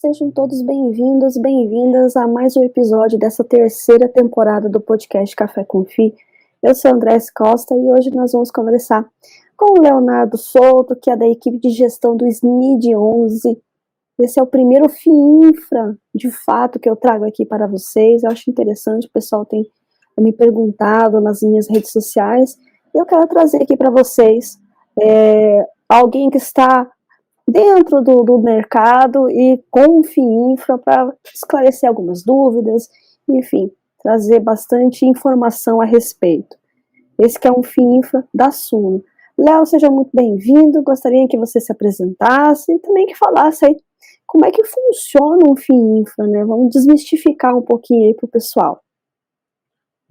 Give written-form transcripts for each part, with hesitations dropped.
Sejam todos bem-vindos, bem-vindas a mais um episódio dessa terceira temporada do podcast Café com Fi. Eu sou a Andrés Costa e hoje nós vamos conversar com o Leonardo Souto, que é da equipe de gestão do SNID 11. Esse é o primeiro FI Infra, de fato, que eu trago aqui para vocês. Eu acho interessante, o pessoal tem me perguntado nas minhas redes sociais. E eu quero trazer aqui para vocês alguém que está dentro do mercado e com o FI Infra para esclarecer algumas dúvidas, enfim, trazer bastante informação a respeito. Esse que é um FI Infra da Suno. Léo, seja muito bem-vindo, gostaria que você se apresentasse e também que falasse aí como é que funciona um FI Infra, né? Vamos desmistificar um pouquinho aí para o pessoal.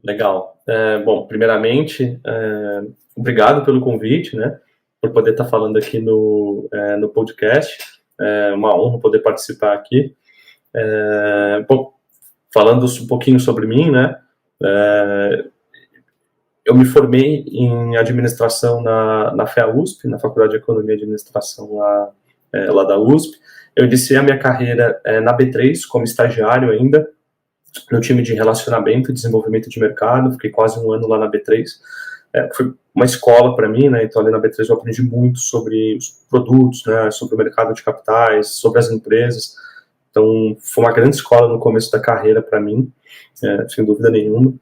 Legal. Bom, primeiramente, obrigado pelo convite, né? Por poder estar falando aqui no podcast. É uma honra poder participar aqui. Bom, falando um pouquinho sobre mim, né? Eu me formei em administração na FEA-USP, na Faculdade de Economia e Administração lá da USP. Eu iniciei a minha carreira na B3 como estagiário ainda, no time de relacionamento e desenvolvimento de mercado. Fiquei quase um ano lá na B3. Foi uma escola para mim, né? Então ali na B3 eu aprendi muito sobre os produtos, né? Sobre o mercado de capitais, sobre as empresas. Então foi uma grande escola no começo da carreira para mim, sem dúvida nenhuma.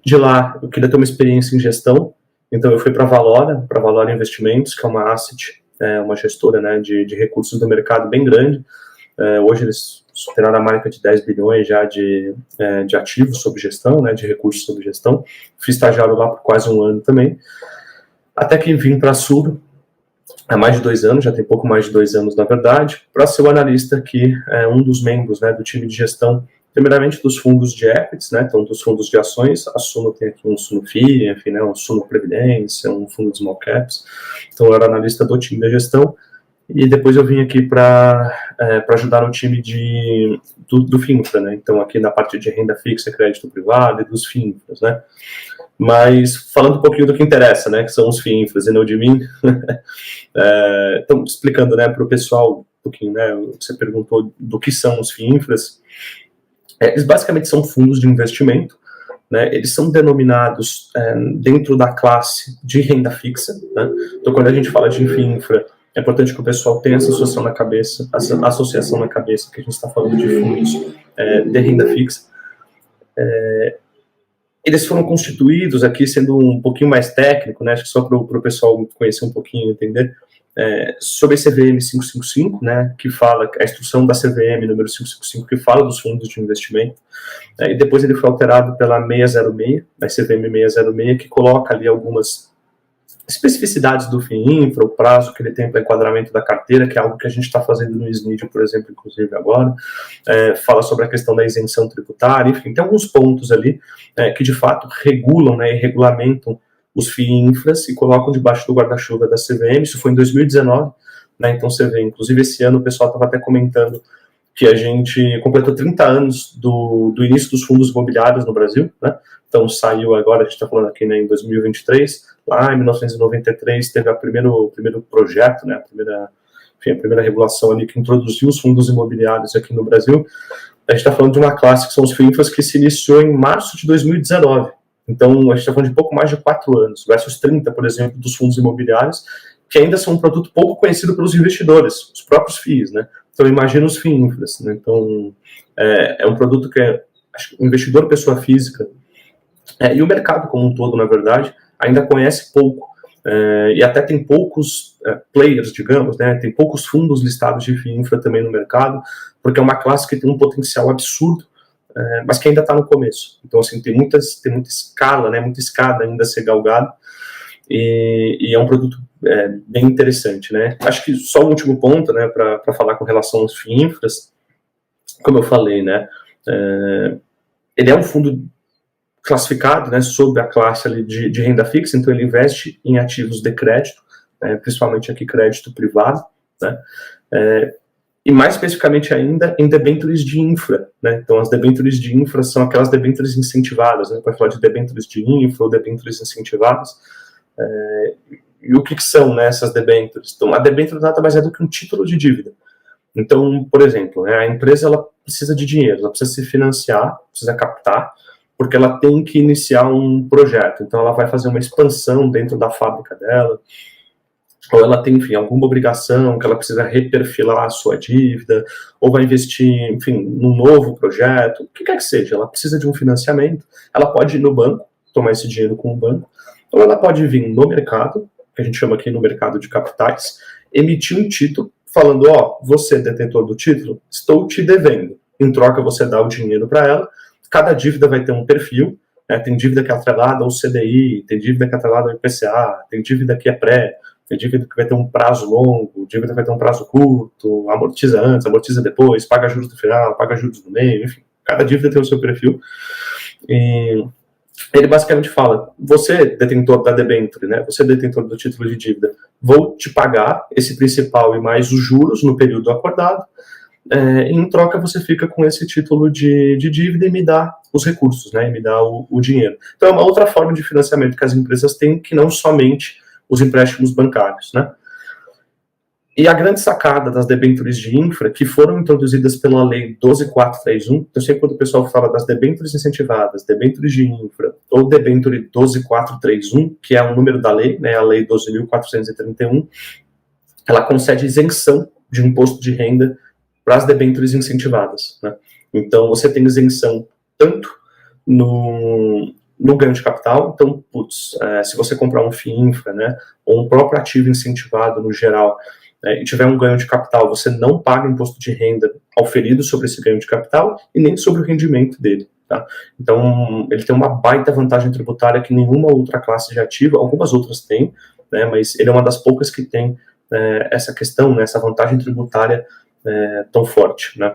De lá eu queria ter uma experiência em gestão, então eu fui para a Valora Investimentos, que é uma asset, uma gestora, né, de recursos do mercado bem grande. Hoje eles superaram a marca de 10 bilhões já de ativos sob gestão, né, de recursos sob gestão. Fui estagiário lá por quase um ano também, até que vim para a Suno há mais de 2 anos, já tem pouco mais de 2 anos na verdade, para ser o analista aqui, um dos membros, né, do time de gestão, primeiramente dos fundos de equities, né, então dos fundos de ações. A Suno tem aqui um Suno FI, enfim, né, um Suno Previdência, um fundo de small caps. Então eu era analista do time de gestão. E depois eu vim aqui para ajudar no time do FINFRA, né? Então aqui na parte de renda fixa, crédito privado e dos FINFRAs, né? Mas falando um pouquinho do que interessa, né? Que são os FINFRAs e não de mim. Então explicando, né, para o pessoal um pouquinho, né? Você perguntou do que são os FINFRAs. Eles basicamente são fundos de investimento, né? Eles são denominados dentro da classe de renda fixa, né? Então quando a gente fala de FINFRA, é importante que o pessoal tenha essa associação na cabeça, que a gente está falando de fundos de renda fixa. Eles foram constituídos aqui, sendo um pouquinho mais técnico, né, acho que só para o pessoal conhecer um pouquinho e entender, sobre a CVM 555, né, que fala, a instrução da CVM número 555, que fala dos fundos de investimento, e depois ele foi alterado pela 606, a CVM 606, que coloca ali algumas especificidades do FI Infra, o prazo que ele tem para enquadramento da carteira, que é algo que a gente está fazendo no SNID, por exemplo, inclusive agora. Fala sobre a questão da isenção tributária, enfim, tem alguns pontos ali que de fato regulam, né, e regulamentam os FI Infras e colocam debaixo do guarda-chuva da CVM. Isso foi em 2019, né, então você vê, inclusive esse ano o pessoal estava até comentando que a gente completou 30 anos do início dos fundos imobiliários no Brasil, né? Então saiu agora, a gente está falando aqui, né, em 2023, lá em 1993 teve o primeiro projeto, né, a primeira regulação ali que introduziu os fundos imobiliários aqui no Brasil. A gente está falando de uma classe que são os FINFRAs, que se iniciou em março de 2019. Então a gente está falando de pouco mais de 4 anos, versus 30, por exemplo, dos fundos imobiliários, que ainda são um produto pouco conhecido pelos investidores, os próprios FIIs, né? Então imagina os FI Infras, né? Então é um produto que acho que o investidor, pessoa física, e o mercado como um todo, na verdade, ainda conhece pouco, e até tem poucos players, digamos, né? Tem poucos fundos listados de FI Infra também no mercado, porque é uma classe que tem um potencial absurdo, mas que ainda está no começo. Então assim, tem muita escala, né? Muita escada ainda a ser galgada, e é um produto bem interessante, né? Acho que só o último ponto, né, para falar com relação aos FI Infras, como eu falei, né, ele é um fundo classificado, né, sob a classe ali de renda fixa, então ele investe em ativos de crédito, principalmente aqui crédito privado, né, e mais especificamente ainda em debêntures de infra, né? Então as debêntures de infra são aquelas debêntures incentivadas, né? Pode falar de debêntures de infra ou debêntures incentivadas. E o que são, né, essas debêntures? Então, a debênture nada mais é do que um título de dívida. Então, por exemplo, né, a empresa ela precisa de dinheiro, ela precisa se financiar, precisa captar, porque ela tem que iniciar um projeto. Então, ela vai fazer uma expansão dentro da fábrica dela, ou ela tem, enfim, alguma obrigação que ela precisa reperfilar a sua dívida, ou vai investir, enfim, num novo projeto, o que quer que seja. Ela precisa de um financiamento, ela pode ir no banco, tomar esse dinheiro com o banco, ou ela pode vir no mercado, que a gente chama aqui no mercado de capitais, emitir um título, falando, ó, você, detentor do título, estou te devendo. Em troca, você dá o dinheiro para ela. Cada dívida vai ter um perfil, né? Tem dívida que é atrelada ao CDI, tem dívida que é atrelada ao IPCA, tem dívida que é pré, tem dívida que vai ter um prazo longo, dívida que vai ter um prazo curto, amortiza antes, amortiza depois, paga juros no final, paga juros no meio, enfim. Cada dívida tem o seu perfil. E ele basicamente fala, você, detentor da debênture, né, você, detentor do título de dívida, vou te pagar esse principal e mais os juros no período acordado, em troca você fica com esse título de dívida e me dá os recursos, né, e me dá o dinheiro. Então é uma outra forma de financiamento que as empresas têm, que não somente os empréstimos bancários, né. E a grande sacada das debêntures de infra, que foram introduzidas pela Lei 12.431, então sempre quando o pessoal fala das debêntures incentivadas, debêntures de infra, ou debênture 12.431, que é o número da lei, né, a Lei 12.431, ela concede isenção de imposto de renda para as debêntures incentivadas, né? Então você tem isenção tanto no ganho de capital, então, se você comprar um FII infra, né, ou um próprio ativo incentivado no geral, e tiver um ganho de capital, você não paga imposto de renda auferido sobre esse ganho de capital e nem sobre o rendimento dele. Tá? Então, ele tem uma baita vantagem tributária que nenhuma outra classe de ativo, algumas outras têm, né, mas ele é uma das poucas que tem essa questão, né, essa vantagem tributária tão forte. Né?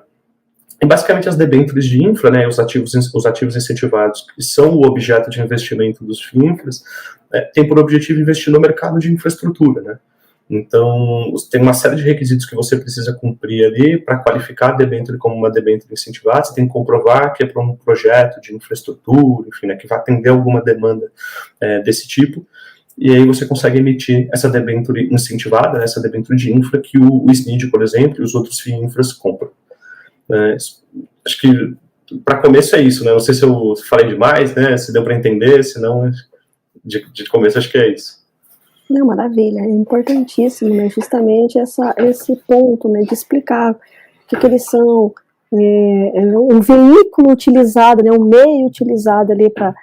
E basicamente as debêntures de infra, né, os ativos incentivados, que são o objeto de investimento dos FIINFRAs, tem por objetivo investir no mercado de infraestrutura, né? Então, tem uma série de requisitos que você precisa cumprir ali para qualificar a debênture como uma debênture incentivada. Você tem que comprovar que é para um projeto de infraestrutura, enfim, né, que vai atender alguma demanda desse tipo. E aí você consegue emitir essa debênture incentivada, né, essa debênture de infra que o SNID, por exemplo, e os outros FIINFRAs compram. Acho que, para começo, é isso, né? Não sei se eu falei demais, né? Se deu para entender, se não, de começo, acho que é isso. Não, maravilha, é importantíssimo, né, justamente esse ponto, né, de explicar o que eles são, um veículo utilizado, né, um meio utilizado ali para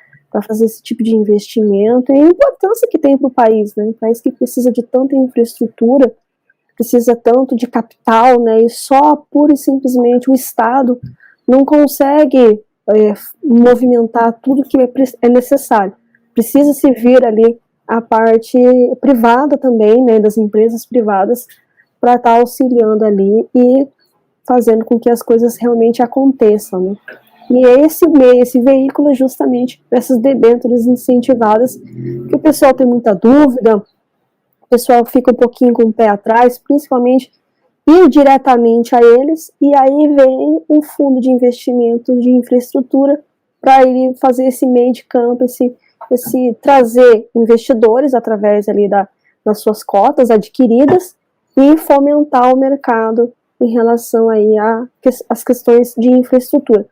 fazer esse tipo de investimento, e a importância que tem para o país, né, um país que precisa de tanta infraestrutura, precisa tanto de capital, né, e só pura e simplesmente o Estado não consegue movimentar tudo que é necessário, precisa se vir ali a parte privada também, né, das empresas privadas, para estar auxiliando ali e fazendo com que as coisas realmente aconteçam, né. E esse veículo é justamente essas debêntures incentivadas, que o pessoal tem muita dúvida, o pessoal fica um pouquinho com o pé atrás, principalmente ir diretamente a eles, e aí vem um fundo de investimento de infraestrutura para ele fazer esse meio de campo, esse trazer investidores através ali das suas cotas adquiridas e fomentar o mercado em relação aí às questões de infraestrutura.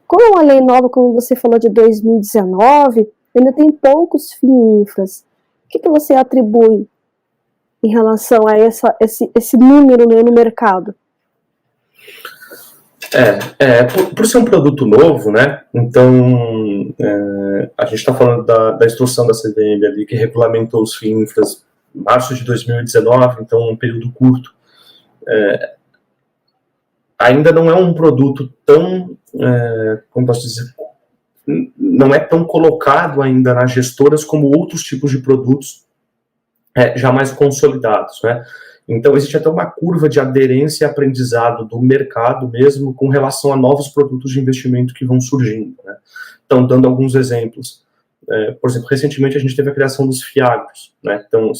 Como é uma lei nova, como você falou, de 2019, ainda tem poucos FIINFRAs. O que você atribui em relação a esse número, né, no mercado? Por ser um produto novo, né, então a gente está falando da instrução da CVM ali, que regulamentou os FIINFRAs em março de 2019, então um período curto. Ainda não é um produto tão, como posso dizer, não é tão colocado ainda nas gestoras como outros tipos de produtos já mais consolidados, né? Então, existe até uma curva de aderência e aprendizado do mercado mesmo com relação a novos produtos de investimento que vão surgindo, né? Então, dando alguns exemplos. Por exemplo, recentemente a gente teve a criação dos FIAGROS, né? Então,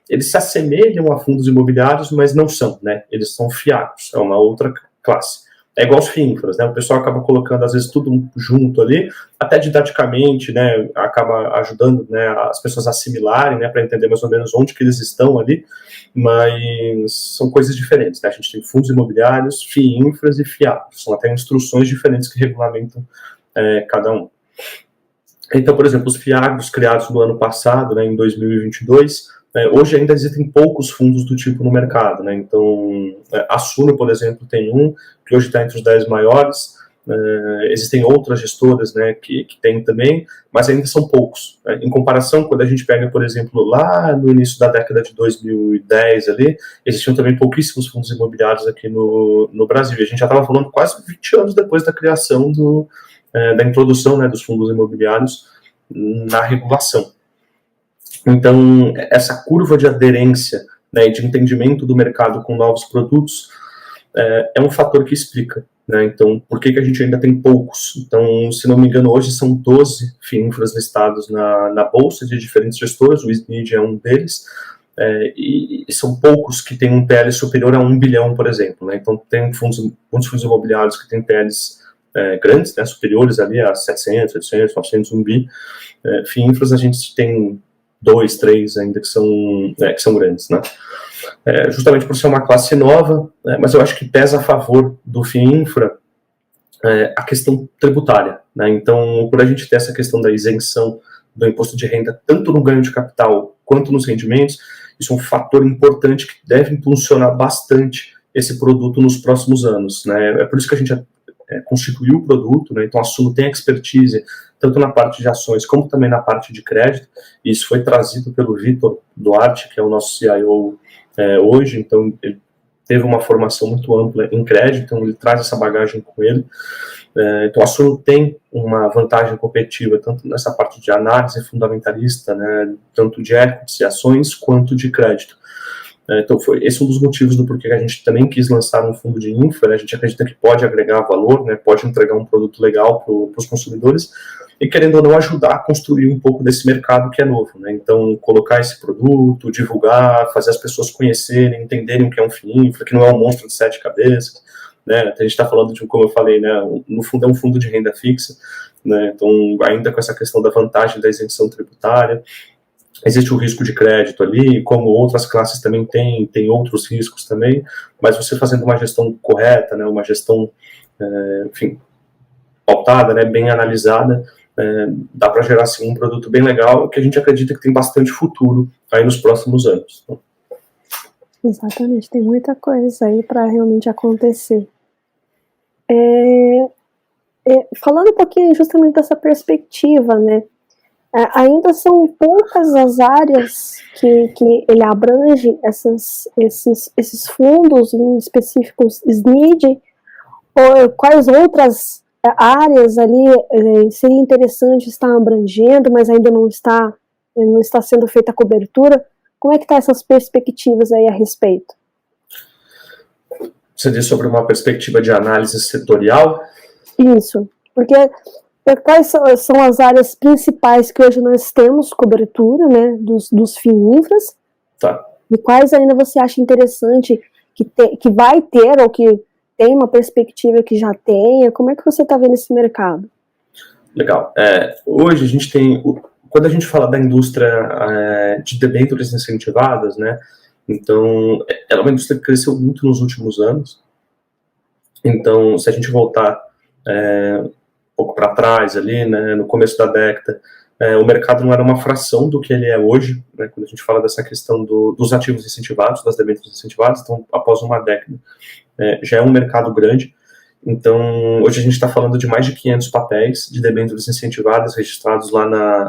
eles se assemelham a fundos imobiliários, mas não são, né? Eles são FIAGROS, é uma outra classe. é igual os FIINFRAs, né? O pessoal acaba colocando, às vezes, tudo junto ali, até didaticamente, né? Acaba ajudando, né, as pessoas a assimilarem, né, para entender mais ou menos onde que eles estão ali, mas são coisas diferentes, né? A gente tem fundos imobiliários, FIINFRAs e FIAPs, são até instruções diferentes que regulamentam cada um. Então, por exemplo, os FIAGROS criados no ano passado, né, em 2022, hoje ainda existem poucos fundos do tipo no mercado, né? Então, a Suno, por exemplo, tem um, que hoje está entre os 10 maiores, existem outras gestoras, né, que tem também, mas ainda são poucos. Em comparação, quando a gente pega, por exemplo, lá no início da década de 2010, ali, existiam também pouquíssimos fundos imobiliários aqui no Brasil, e a gente já estava falando quase 20 anos depois da criação da introdução, né, dos fundos imobiliários na regulação. Então, essa curva de aderência, né, e de entendimento do mercado com novos produtos é um fator que explica, né? Então, por que a gente ainda tem poucos? Então, se não me engano, hoje são 12 FIINFRAs listados na Bolsa de diferentes gestoras, o SNID é um deles, e são poucos que têm um PL superior a 1 bilhão, por exemplo, né? Então, tem muitos fundos imobiliários que têm PLs grandes, né, superiores ali a 700, 800, 900, 1 bi. FIINFRAs a gente tem 2, 3 ainda que são grandes, né? Justamente por ser uma classe nova, mas eu acho que pesa a favor do FIINFRA a questão tributária, né? Então, por a gente ter essa questão da isenção do imposto de renda, tanto no ganho de capital quanto nos rendimentos, isso é um fator importante que deve impulsionar bastante esse produto nos próximos anos, né? É por isso que a gente constituiu o produto, né? Então a Suno tem expertise tanto na parte de ações como também na parte de crédito, e isso foi trazido pelo Vitor Duarte, que é o nosso CIO hoje, então ele teve uma formação muito ampla em crédito, então ele traz essa bagagem com ele. Então a Suno tem uma vantagem competitiva tanto nessa parte de análise fundamentalista, né, tanto de equities e ações quanto de crédito. Então, esse é um dos motivos do porquê a gente também quis lançar um fundo de infra, né? A gente acredita que pode agregar valor, né? Pode entregar um produto legal para os consumidores e, querendo ou não, ajudar a construir um pouco desse mercado que é novo, né? Então, colocar esse produto, divulgar, fazer as pessoas conhecerem, entenderem o que é um FIINFRA, que não é um monstro de 7 cabeças, né? A gente está falando de, como eu falei, né? No fundo é um fundo de renda fixa, né? Então, ainda com essa questão da vantagem da isenção tributária, existe o risco de crédito ali, como outras classes também tem outros riscos também, mas você fazendo uma gestão correta, né, uma gestão, enfim, pautada, né, bem analisada, dá para gerar assim, um produto bem legal, que a gente acredita que tem bastante futuro aí nos próximos anos. Exatamente, tem muita coisa aí para realmente acontecer. Falando um pouquinho justamente dessa perspectiva, né, ainda são poucas as áreas que ele abrange esses fundos, em específicos SNID, ou quais outras áreas ali seria interessante estar abrangendo, mas ainda não está sendo feita a cobertura. Como é que estão essas perspectivas aí a respeito? Você diz sobre uma perspectiva de análise setorial? Isso, porque quais são as áreas principais que hoje nós temos cobertura, né, dos FIINFRAs? Tá. E quais ainda você acha interessante que vai ter, ou que tem uma perspectiva que já tenha? Como é que você está vendo esse mercado? Legal. Hoje a gente tem, quando a gente fala da indústria de debêntures incentivadas, né, então ela é uma indústria que cresceu muito nos últimos anos. Então, se a gente voltar um pouco para trás ali, né, no começo da década, o mercado não era uma fração do que ele é hoje, né, quando a gente fala dessa questão dos ativos incentivados, das debêntures incentivadas. Então, após uma década, já é um mercado grande. Então, hoje a gente está falando de mais de 500 papéis de debêntures incentivadas registrados lá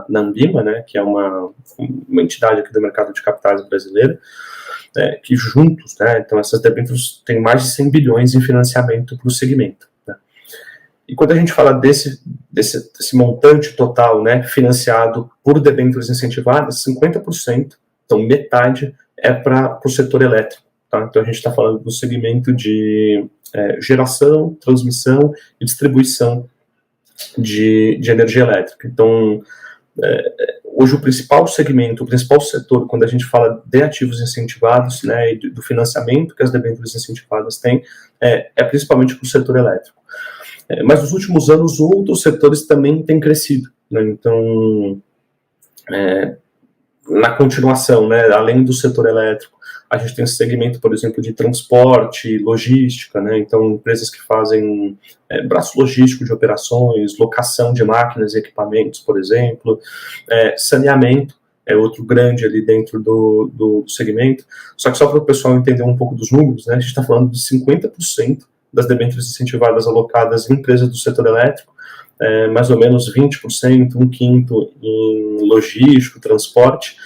na Anbima, né, que é uma entidade aqui do mercado de capitais brasileira, que juntos, né, então essas debêntures têm mais de 100 bilhões em financiamento para o segmento. Né. E quando a gente fala desse montante total, né, financiado por debêntures incentivadas, 50%, então metade, é para o setor elétrico. Tá? Então a gente está falando do segmento de geração, transmissão e distribuição de energia elétrica. Então, hoje o principal segmento, o principal setor, quando a gente fala de ativos incentivados, né, e do financiamento que as debêntures incentivadas têm, é principalmente para o setor elétrico. Mas nos últimos anos, outros setores também têm crescido, né? Então, na continuação, né, além do setor elétrico, a gente tem esse segmento, por exemplo, de transporte, logística, né? Então, empresas que fazem braço logístico de operações, locação de máquinas e equipamentos, por exemplo, saneamento é outro grande ali dentro do segmento. Só que só para o pessoal entender um pouco dos números, né, a gente está falando de 50% das debêntures incentivadas alocadas em empresas do setor elétrico, mais ou menos 20%, um quinto em logístico, transporte,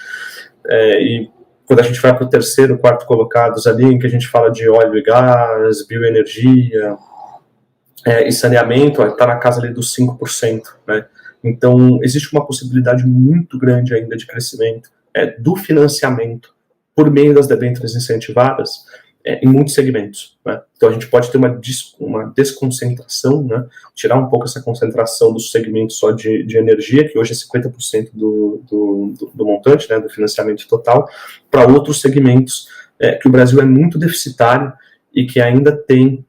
e quando a gente vai para o terceiro, quarto colocados ali, em que a gente fala de óleo e gás, bioenergia e saneamento, está na casa ali dos 5%, né? Então, existe uma possibilidade muito grande ainda de crescimento do financiamento por meio das debêntures incentivadas em muitos segmentos, né? Então, a gente pode ter uma desconcentração, né? Tirar um pouco essa concentração dos segmentos só de energia, que hoje é 50% do montante, né, do financiamento total, para outros segmentos que o Brasil é muito deficitário e que ainda tem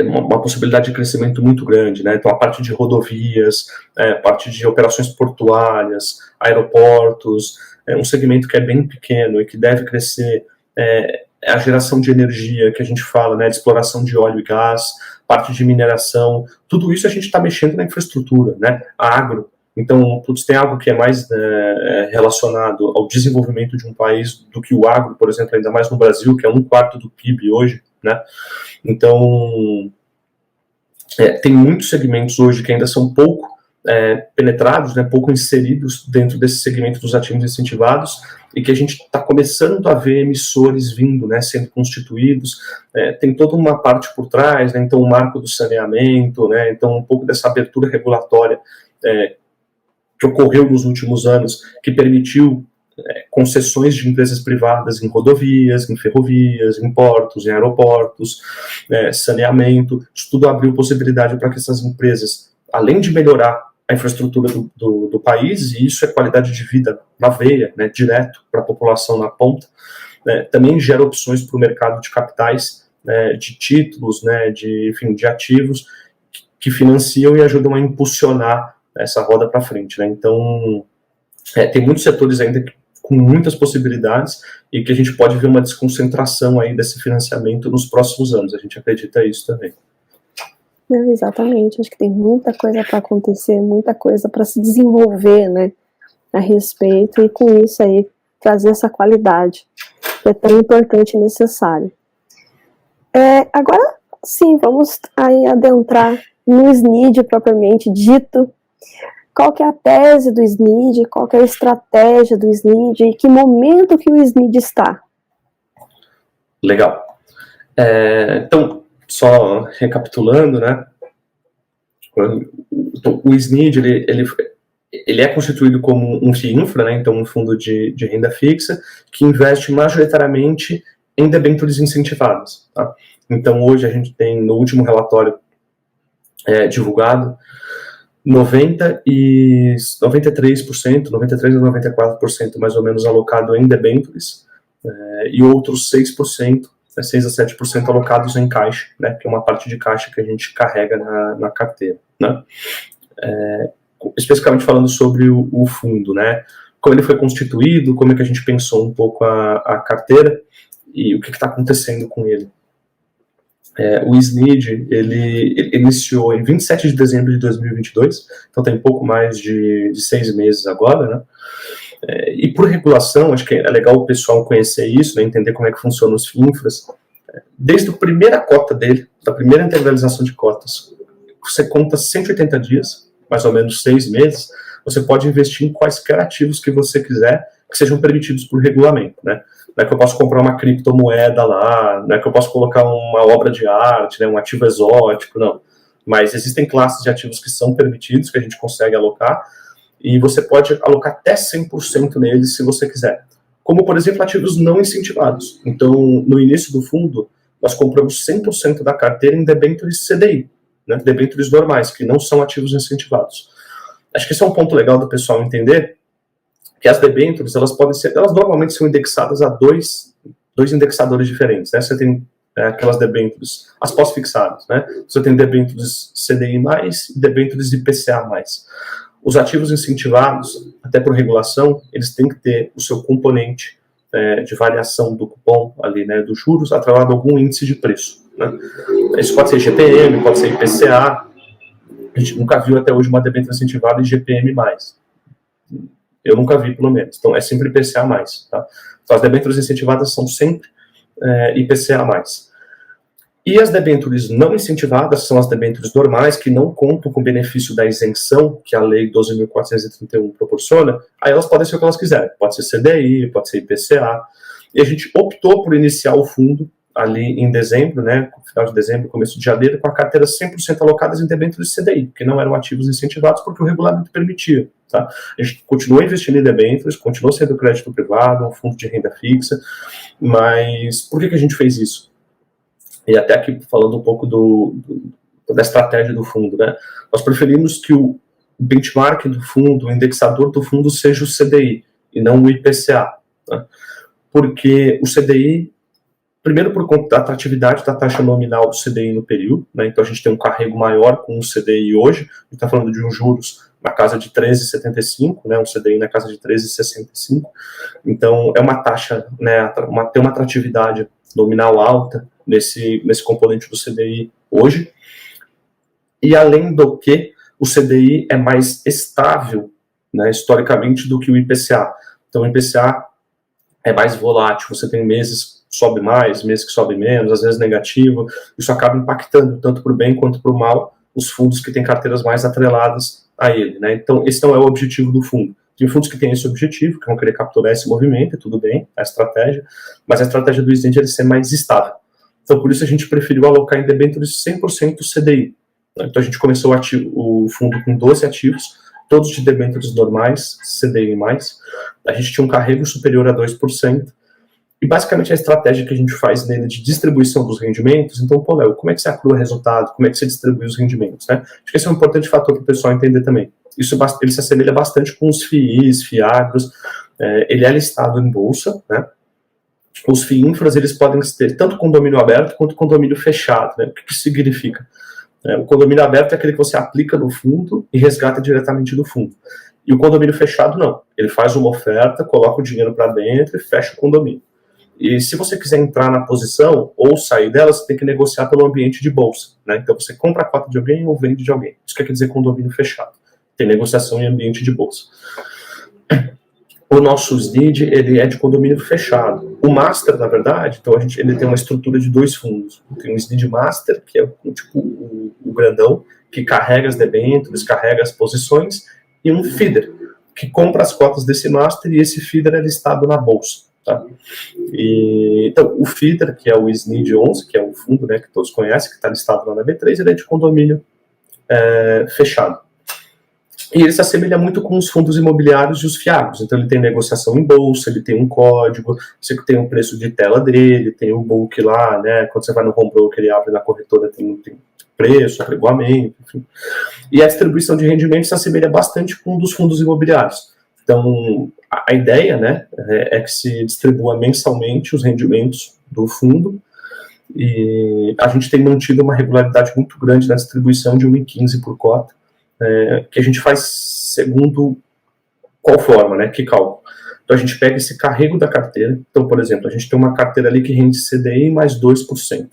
uma possibilidade de crescimento muito grande, né? Então, a parte de rodovias, a parte de operações portuárias, aeroportos, um segmento que é bem pequeno e que deve crescer, a geração de energia que a gente fala, né, de exploração de óleo e gás, parte de mineração, tudo isso a gente está mexendo na infraestrutura, né, agro. Então, tem algo que é mais relacionado ao desenvolvimento de um país do que o agro, por exemplo, ainda mais no Brasil, que é 1/4 do PIB hoje, né? Então, tem muitos segmentos hoje que ainda são pouco penetrados, né, pouco inseridos dentro desse segmento dos ativos incentivados, e que a gente está começando a ver emissores vindo, né, sendo constituídos, tem toda uma parte por trás, né, então o marco do saneamento, né, então um pouco dessa abertura regulatória que ocorreu nos últimos anos, que permitiu concessões de empresas privadas em rodovias, em ferrovias, em portos, em aeroportos, saneamento, isso tudo abriu possibilidade para que essas empresas, além de melhorar a infraestrutura do país, e isso é qualidade de vida na veia, né, direto para a população na ponta, também gera opções para o mercado de capitais, de títulos, né, de ativos que financiam e ajudam a impulsionar essa roda para frente, né? Então, tem muitos setores ainda com muitas possibilidades e que a gente pode ver uma desconcentração aí desse financiamento nos próximos anos. A gente acredita isso também. Exatamente, acho que tem muita coisa para acontecer, muita coisa para se desenvolver, né, a respeito, e com isso aí trazer essa qualidade que é tão importante e necessária. Agora sim, vamos aí adentrar no SNID propriamente dito. Qual que é a tese do SNID, qual que é a estratégia do SNID e que momento que o SNID está? Legal. Então, só recapitulando, né? O SNID ele é constituído como um FIINFRA, né? Então um fundo de renda fixa que investe majoritariamente em debêntures incentivadas. Tá? Então hoje a gente tem no último relatório divulgado 93%, 93 a 94% mais ou menos alocado em debêntures e outros 6%, 6 a 7% alocados em caixa, né, que é uma parte de caixa que a gente carrega na carteira, né. Especificamente falando sobre o fundo, né, como ele foi constituído, como é que a gente pensou um pouco a carteira e o que está acontecendo com ele. O SNID, ele iniciou em 27 de dezembro de 2022, então tem pouco mais de 6 meses agora, né? E por regulação, acho que é legal o pessoal conhecer isso, né, entender como é que funcionam os FIINFRAs. Desde a primeira cota dele, da primeira integralização de cotas, você conta 180 dias, mais ou menos 6 meses, você pode investir em quaisquer ativos que você quiser, que sejam permitidos por regulamento, né? Não é que eu posso comprar uma criptomoeda lá, não é que eu posso colocar uma obra de arte, né, um ativo exótico, não. Mas existem classes de ativos que são permitidos, que a gente consegue alocar, e você pode alocar até 100% neles se você quiser. Como, por exemplo, ativos não incentivados. Então, no início do fundo, nós compramos 100% da carteira em debêntures CDI, né, debêntures normais, que não são ativos incentivados. Acho que esse é um ponto legal do pessoal entender, que as debêntures, elas normalmente são indexadas a dois indexadores diferentes, né? Você tem aquelas debêntures, as pós-fixadas, né? Você tem debêntures CDI+, e debêntures IPCA+. Os ativos incentivados, até por regulação, eles têm que ter o seu componente de variação do cupom ali, né, dos juros, atrelado a algum índice de preço, né? Isso pode ser IGPM, pode ser IPCA. A gente nunca viu até hoje uma debênture incentivada IGPM+. Eu nunca vi, pelo menos. Então, é sempre IPCA+. Tá? Então, as debêntures incentivadas são sempre IPCA+. E as debêntures não incentivadas são as debêntures normais, que não contam com o benefício da isenção que a Lei 12.431 proporciona. Aí elas podem ser o que elas quiserem. Pode ser CDI, pode ser IPCA. E a gente optou por iniciar o fundo ali em dezembro, né, final de dezembro, começo de janeiro, com a carteira 100% alocadas em debêntures CDI, que não eram ativos incentivados porque o regulamento permitia. Tá? A gente continuou investindo em debêntures, continuou sendo crédito privado, um fundo de renda fixa, mas por que a gente fez isso? E até aqui falando um pouco da estratégia do fundo, né? Nós preferimos que o benchmark do fundo, o indexador do fundo seja o CDI e não o IPCA, né? Porque o CDI, primeiro por conta da atratividade da taxa nominal do CDI no período, né? Então a gente tem um carrego maior com o CDI hoje, a gente está falando de uns juros na casa de 13,75, né? Um CDI na casa de 13,65, então é uma taxa, né? Tem uma atratividade nominal alta nesse componente do CDI hoje, e além do que o CDI é mais estável, né, historicamente, do que o IPCA. Então o IPCA é mais volátil, você tem meses que sobe mais, meses que sobe menos, às vezes negativo, isso acaba impactando tanto para o bem quanto para o mal os fundos que têm carteiras mais atreladas a ele, né? Então esse não é o objetivo do fundo. Tem fundos que têm esse objetivo, que vão querer capturar esse movimento, e tudo bem, a estratégia, mas a estratégia do Snind é ser mais estável. Então, por isso a gente preferiu alocar em debêntures 100% CDI. Então, a gente começou o fundo com 12 ativos, todos de debêntures normais, CDI+. A gente tinha um carrego superior a 2%. E, basicamente, a estratégia que a gente faz nele de distribuição dos rendimentos, então, pô, Léo, como é que você acrua resultado? Como é que você distribui os rendimentos, né? Acho que esse é um importante fator para o pessoal entender também. Isso ele se assemelha bastante com os FIIs, FIAGROS, ele é listado em bolsa, né? Os FIINFRAs, eles podem ter tanto condomínio aberto quanto condomínio fechado, né? O que isso significa? O condomínio aberto é aquele que você aplica no fundo e resgata diretamente do fundo. E o condomínio fechado, não. Ele faz uma oferta, coloca o dinheiro para dentro e fecha o condomínio. E se você quiser entrar na posição ou sair dela, você tem que negociar pelo ambiente de bolsa, né? Então você compra a cota de alguém ou vende de alguém. Isso quer dizer condomínio fechado. Tem negociação em ambiente de bolsa. O nosso SNID, ele é de condomínio fechado. O Master, na verdade, então ele tem uma estrutura de dois fundos. Tem um SNID Master, que é tipo o grandão, que carrega as debêntures, carrega as posições, e um feeder, que compra as cotas desse Master, e esse feeder é listado na bolsa. Tá? Então, o feeder, que é o SNID 11, que é o fundo, né, que todos conhecem, que está listado lá na B3, ele é de condomínio fechado. E ele se assemelha muito com os fundos imobiliários e os FIAGROS. Então ele tem negociação em bolsa, ele tem um código, você tem o preço de tela dele, tem o book lá, né? Quando você vai no home broker e abre na corretora, tem preço, apregoamento, enfim. E a distribuição de rendimentos se assemelha bastante com um dos fundos imobiliários. Então a ideia, né, é que se distribua mensalmente os rendimentos do fundo, e a gente tem mantido uma regularidade muito grande na distribuição de 1,15 por cota, que a gente faz segundo qual forma, né? Que cálculo? Então a gente pega esse carrego da carteira. Então, por exemplo, a gente tem uma carteira ali que rende CDI mais 2%.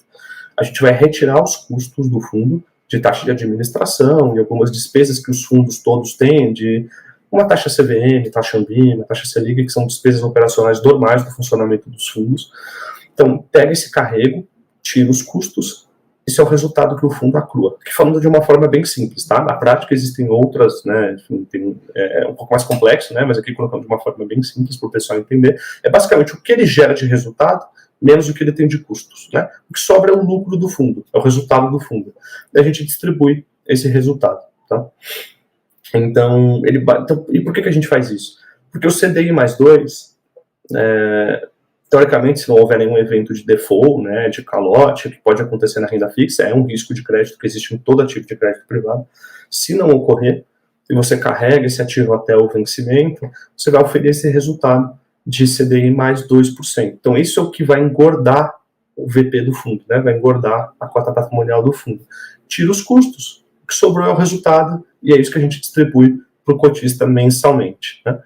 A gente vai retirar os custos do fundo, de taxa de administração e algumas despesas que os fundos todos têm, de uma taxa CVM, taxa Ambima, taxa Selic, que são despesas operacionais normais do funcionamento dos fundos. Então, pega esse carrego, tira os custos. Esse é o resultado que o fundo acrua. Aqui falando de uma forma bem simples, tá? Na prática existem outras, né? Enfim, é um pouco mais complexo, né? Mas aqui colocando de uma forma bem simples para o pessoal entender. É basicamente o que ele gera de resultado menos o que ele tem de custos, né? O que sobra é o lucro do fundo, é o resultado do fundo. E a gente distribui esse resultado, tá? Então, e por que a gente faz isso? Porque o CDI mais 2, teoricamente, se não houver nenhum evento de default, né, de calote, que pode acontecer na renda fixa, é um risco de crédito que existe em todo ativo de crédito privado. Se não ocorrer, e você carrega esse ativo até o vencimento, você vai oferecer esse resultado de CDI mais 2%. Então, isso é o que vai engordar o VP do fundo, né? Vai engordar a cota patrimonial do fundo. Tira os custos, o que sobrou é o resultado, e é isso que a gente distribui para o cotista mensalmente, né?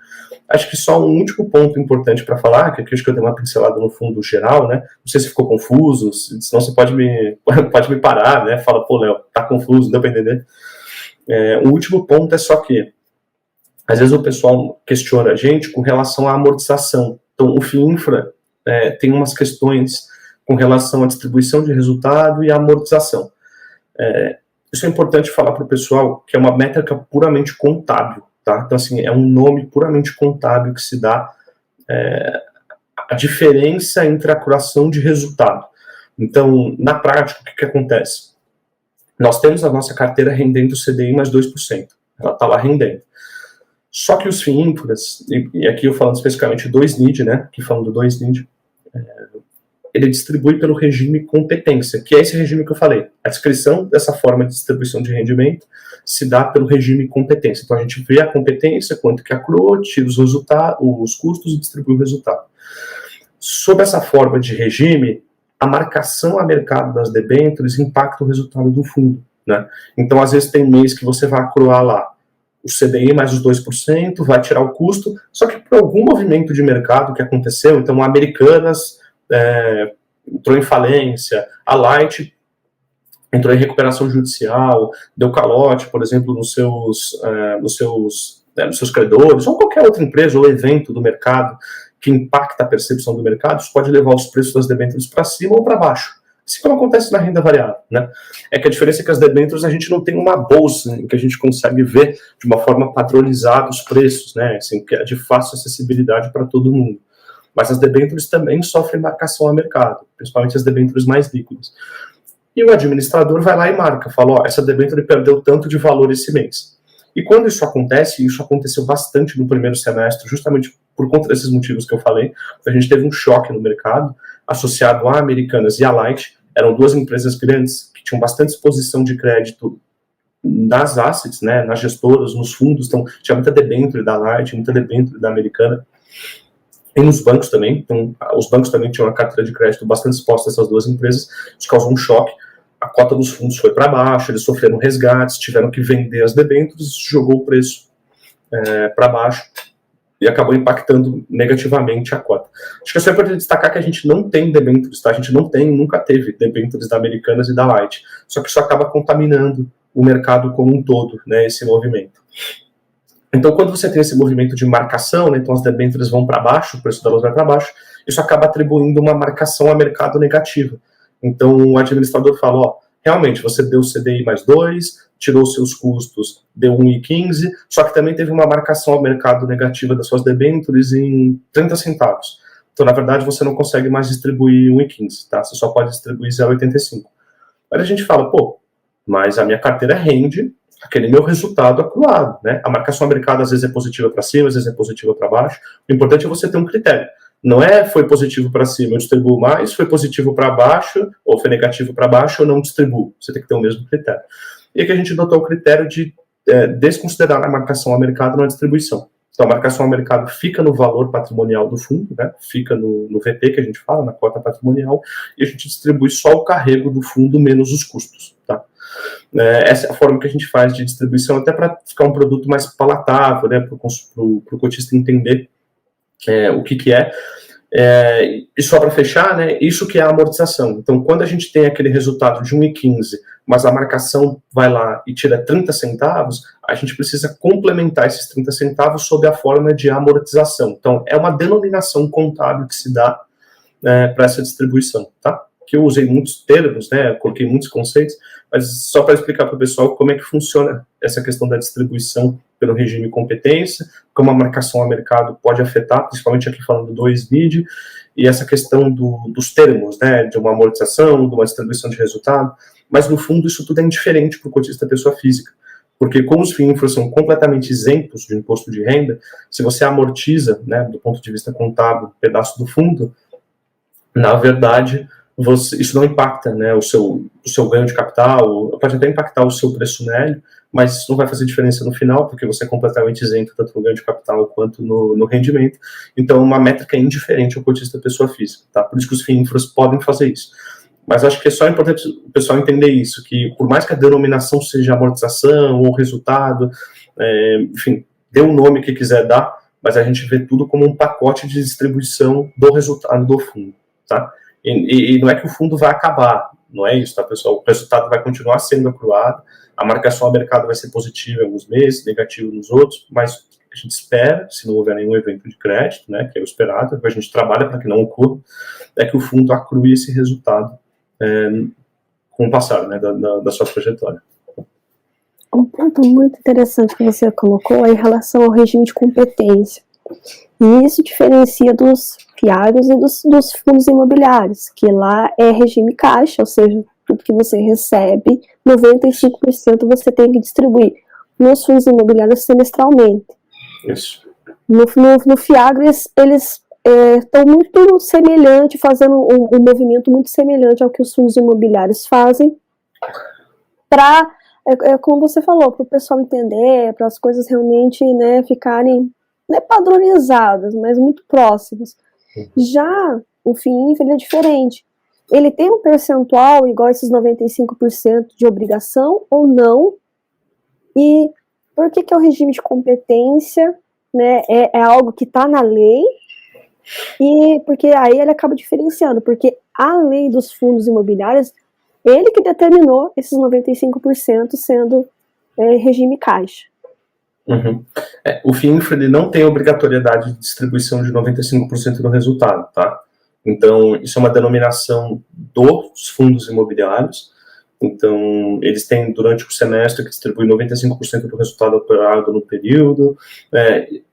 Acho que só um último ponto importante para falar, que aqui acho que eu dei uma pincelada no fundo geral, né? Não sei se ficou confuso, senão você pode me parar, né? Fala, pô, Léo, tá confuso, não deu para entender. O último ponto é só que, às vezes o pessoal questiona a gente com relação à amortização. Então, o FIINFRA tem umas questões com relação à distribuição de resultado e à amortização. Isso é importante falar para o pessoal que é uma métrica puramente contábil, tá? Então, assim, é um nome puramente contábil que se dá a diferença entre a curação de resultado. Então, na prática, o que acontece? Nós temos a nossa carteira rendendo o CDI mais 2%. Ela está lá rendendo. Só que os FIINFRAs, e aqui eu falando especificamente do SNID, né, que falando do SNID, ele distribui pelo regime competência, que é esse regime que eu falei. A descrição dessa forma de distribuição de rendimento se dá pelo regime competência. Então a gente vê a competência, quanto que acruou, tira os resultados, os custos e distribui o resultado. Sob essa forma de regime, a marcação a mercado das debêntures impacta o resultado do fundo, né? Então às vezes tem mês que você vai acruar lá o CDI mais os 2%, vai tirar o custo, só que por algum movimento de mercado que aconteceu, então a Americanas entrou em falência, a Light entrou em recuperação judicial, deu calote, por exemplo, nos seus credores, ou qualquer outra empresa ou evento do mercado que impacta a percepção do mercado, isso pode levar os preços das debêntures para cima ou para baixo. Assim como acontece na renda variável, né? É que a diferença é que as debêntures a gente não tem uma bolsa em que a gente consegue ver de uma forma padronizada os preços, né? Assim, que é de fácil acessibilidade para todo mundo. Mas as debêntures também sofrem marcação a mercado, principalmente as debêntures mais líquidas. E o administrador vai lá e marca, fala, ó, essa debênture perdeu tanto de valor esse mês. E quando isso acontece, e isso aconteceu bastante no primeiro semestre, justamente por conta desses motivos que eu falei, a gente teve um choque no mercado, associado a Americanas e a Light, eram duas empresas grandes que tinham bastante exposição de crédito nas assets, né, nas gestoras, nos fundos, então tinha muita debênture da Light, muita debênture da Americana, e nos bancos também, então os bancos também tinham uma carteira de crédito bastante exposta a essas duas empresas, isso causou um choque, a cota dos fundos foi para baixo, eles sofreram resgates, tiveram que vender as debêntures, isso jogou o preço para baixo, e acabou impactando negativamente a cota. Acho que é só importante destacar que a gente não tem debêntures, tá? A gente não tem, nunca teve debêntures da Americanas e da Light, só que isso acaba contaminando o mercado como um todo, né, esse movimento. Então, quando você tem esse movimento de marcação, né, então as debêntures vão para baixo, o preço delas vai para baixo, isso acaba atribuindo uma marcação a mercado negativa. Então, o administrador fala, ó, realmente, você deu CDI mais 2, tirou seus custos, deu 1,15, só que também teve uma marcação ao mercado negativa das suas debêntures em 30 centavos. Então, na verdade, você não consegue mais distribuir 1,15, tá? Você só pode distribuir 0,85. Aí a gente fala, pô, mas a minha carteira rende aquele meu resultado acumulado, né? A marcação ao mercado às vezes é positiva para cima, às vezes é positiva para baixo. O importante é você ter um critério. Não é foi positivo para cima, eu distribuo mais, foi positivo para baixo, ou foi negativo para baixo, eu não distribuo. Você tem que ter o mesmo critério. E aqui a gente adotou o critério de desconsiderar a marcação ao mercado na distribuição. Então a marcação ao mercado fica no valor patrimonial do fundo, né? Fica no VP que a gente fala, na cota patrimonial, e a gente distribui só o carrego do fundo menos os custos, tá? Essa é a forma que a gente faz de distribuição, até para ficar um produto mais palatável, né? Para o cotista entender o que é. E só para fechar, né, isso que é a amortização. Então, quando a gente tem aquele resultado de 1,15, mas a marcação vai lá e tira 30 centavos, a gente precisa complementar esses 30 centavos sob a forma de amortização. Então, é uma denominação contábil que se dá para essa distribuição, tá? Que eu usei muitos termos, né, coloquei muitos conceitos, mas só para explicar para o pessoal como é que funciona essa questão da distribuição pelo regime competência, como a marcação a mercado pode afetar, principalmente aqui falando do SNID, e essa questão dos termos, né, de uma amortização, de uma distribuição de resultado, mas no fundo isso tudo é indiferente para o cotista pessoa física, porque como os FIINFRAs são completamente isentos de imposto de renda, se você amortiza, né, do ponto de vista contábil, um pedaço do fundo, na verdade, isso não impacta, né, o seu ganho de capital, pode até impactar o seu preço médio, mas isso não vai fazer diferença no final, porque você é completamente isento tanto no ganho de capital quanto no rendimento. Então, uma métrica é indiferente ao cotista pessoa física, tá? Por isso que os FIINFRAs podem fazer isso. Mas acho que é só importante o pessoal entender isso, que por mais que a denominação seja amortização ou resultado, enfim, dê o nome que quiser dar, mas a gente vê tudo como um pacote de distribuição do resultado do fundo, tá? E não é que o fundo vai acabar, não é isso, tá, pessoal? O resultado vai continuar sendo acruado, a marcação ao mercado vai ser positiva em alguns meses, negativa nos outros, mas a gente espera, se não houver nenhum evento de crédito, né, que é o esperado, a gente trabalha para que não ocorra, é que o fundo acrue esse resultado com o passar, né, da sua trajetória. Um ponto muito interessante que você colocou é em relação ao regime de competência. E isso diferencia dos FIAGs e dos fundos imobiliários, que lá é regime caixa, ou seja, tudo que você recebe, 95% você tem que distribuir. Nos fundos imobiliários, semestralmente. Isso. No FIAG, eles estão muito semelhantes, fazendo um movimento muito semelhante ao que os fundos imobiliários fazem, para, como você falou, para o pessoal entender, para as coisas realmente, né, ficarem, não é padronizadas, mas muito próximas. Já o FIINFRA, ele é diferente. Ele tem um percentual igual a esses 95% de obrigação ou não? E por que é o regime de competência, né, é algo que está na lei? E porque aí ele acaba diferenciando, porque a lei dos fundos imobiliários, ele que determinou esses 95% sendo regime caixa. Uhum. O FIINFRA, ele não tem obrigatoriedade de distribuição de 95% do resultado, tá? Então, isso é uma denominação dos fundos imobiliários. Então, eles têm, durante o semestre, que distribui 95% do resultado operado no período.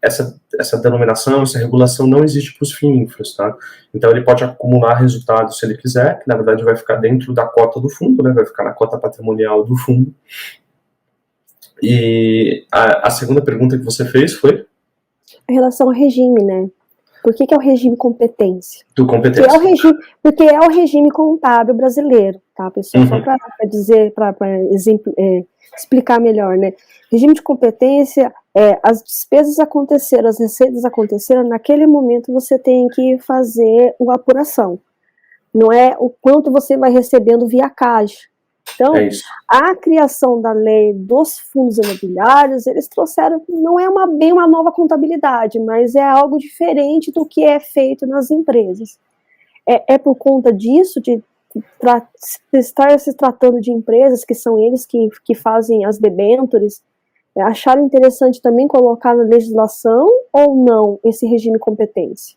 Essa denominação, essa regulação não existe para os FIINFRAs, tá? Então, ele pode acumular resultados se ele quiser, que na verdade vai ficar dentro da cota do fundo, né? Vai ficar na cota patrimonial do fundo. E a segunda pergunta que você fez foi? Em relação ao regime, né? Por que é o regime competência? Do competência. Porque é o regime contábil brasileiro, tá, pessoal? Uhum. Só para dizer, para explicar melhor, né? Regime de competência, as despesas aconteceram, as receitas aconteceram, naquele momento você tem que fazer uma apuração. Não é o quanto você vai recebendo via caixa. Então, a criação da lei dos fundos imobiliários, eles trouxeram, não é bem uma nova contabilidade, mas é algo diferente do que é feito nas empresas. É por conta disso, de estar se tratando de empresas, que são eles que fazem as debêntures, acharam interessante também colocar na legislação ou não esse regime competência?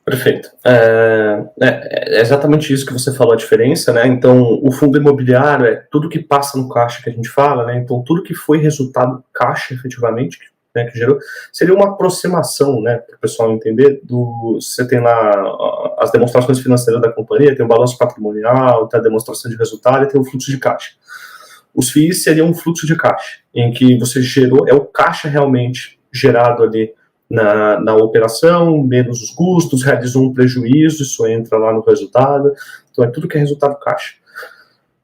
Perfeito. É exatamente isso que você falou, a diferença, né? Então, o fundo imobiliário é tudo que passa no caixa que a gente fala, né? Então, tudo que foi resultado caixa, efetivamente, né, que gerou, seria uma aproximação, né, para o pessoal entender, você tem lá as demonstrações financeiras da companhia, tem o balanço patrimonial, tem a demonstração de resultado e tem o fluxo de caixa. Os FIIs seriam um fluxo de caixa, em que você gerou, é o caixa realmente gerado ali na operação, menos os custos, realizou um prejuízo, isso entra lá no resultado, então é tudo que é resultado caixa.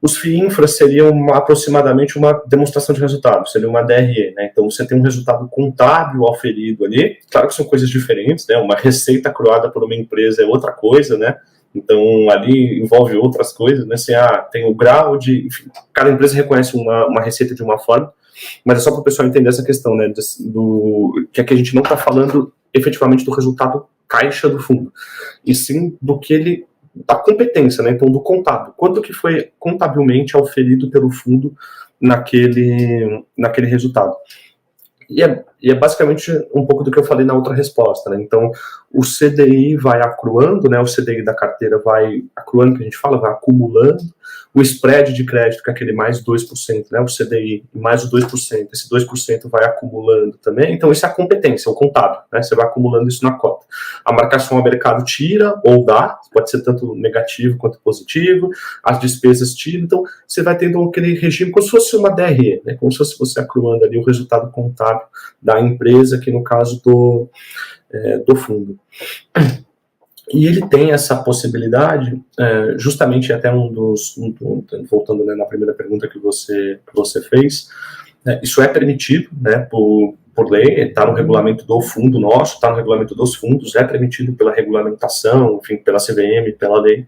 Os FIINFRAs seriam aproximadamente uma demonstração de resultado, seria uma DRE, né? Então você tem um resultado contábil auferido ali, claro que são coisas diferentes, né? Uma receita acruada por uma empresa é outra coisa, né? Então ali envolve outras coisas, né? Assim, tem o grau de... Enfim, cada empresa reconhece uma receita de uma forma, mas é só para o pessoal entender essa questão, né? Que aqui a gente não está falando efetivamente do resultado caixa do fundo, e sim do que ele... da competência, né? Então do contábil, quanto que foi contabilmente auferido pelo fundo naquele resultado. E é basicamente um pouco do que eu falei na outra resposta, né? Então o CDI vai acruando, né? O CDI da carteira vai acruando, que a gente fala, vai acumulando. O spread de crédito, que é aquele mais 2%, né? O CDI mais o 2%, esse 2% vai acumulando também. Então isso é a competência, é o contábil, né? Você vai acumulando isso na cota. A marcação ao mercado tira ou dá, pode ser tanto negativo quanto positivo, as despesas tiram, então você vai tendo aquele regime como se fosse uma DRE, né? Como se fosse você acruando ali o resultado contábil da empresa, que no caso do fundo. E ele tem essa possibilidade, justamente até voltando, né, na primeira pergunta que você fez, isso é permitido, né, por lei, está no regulamento do fundo nosso, está no regulamento dos fundos, é permitido pela regulamentação, enfim, pela CVM, pela lei.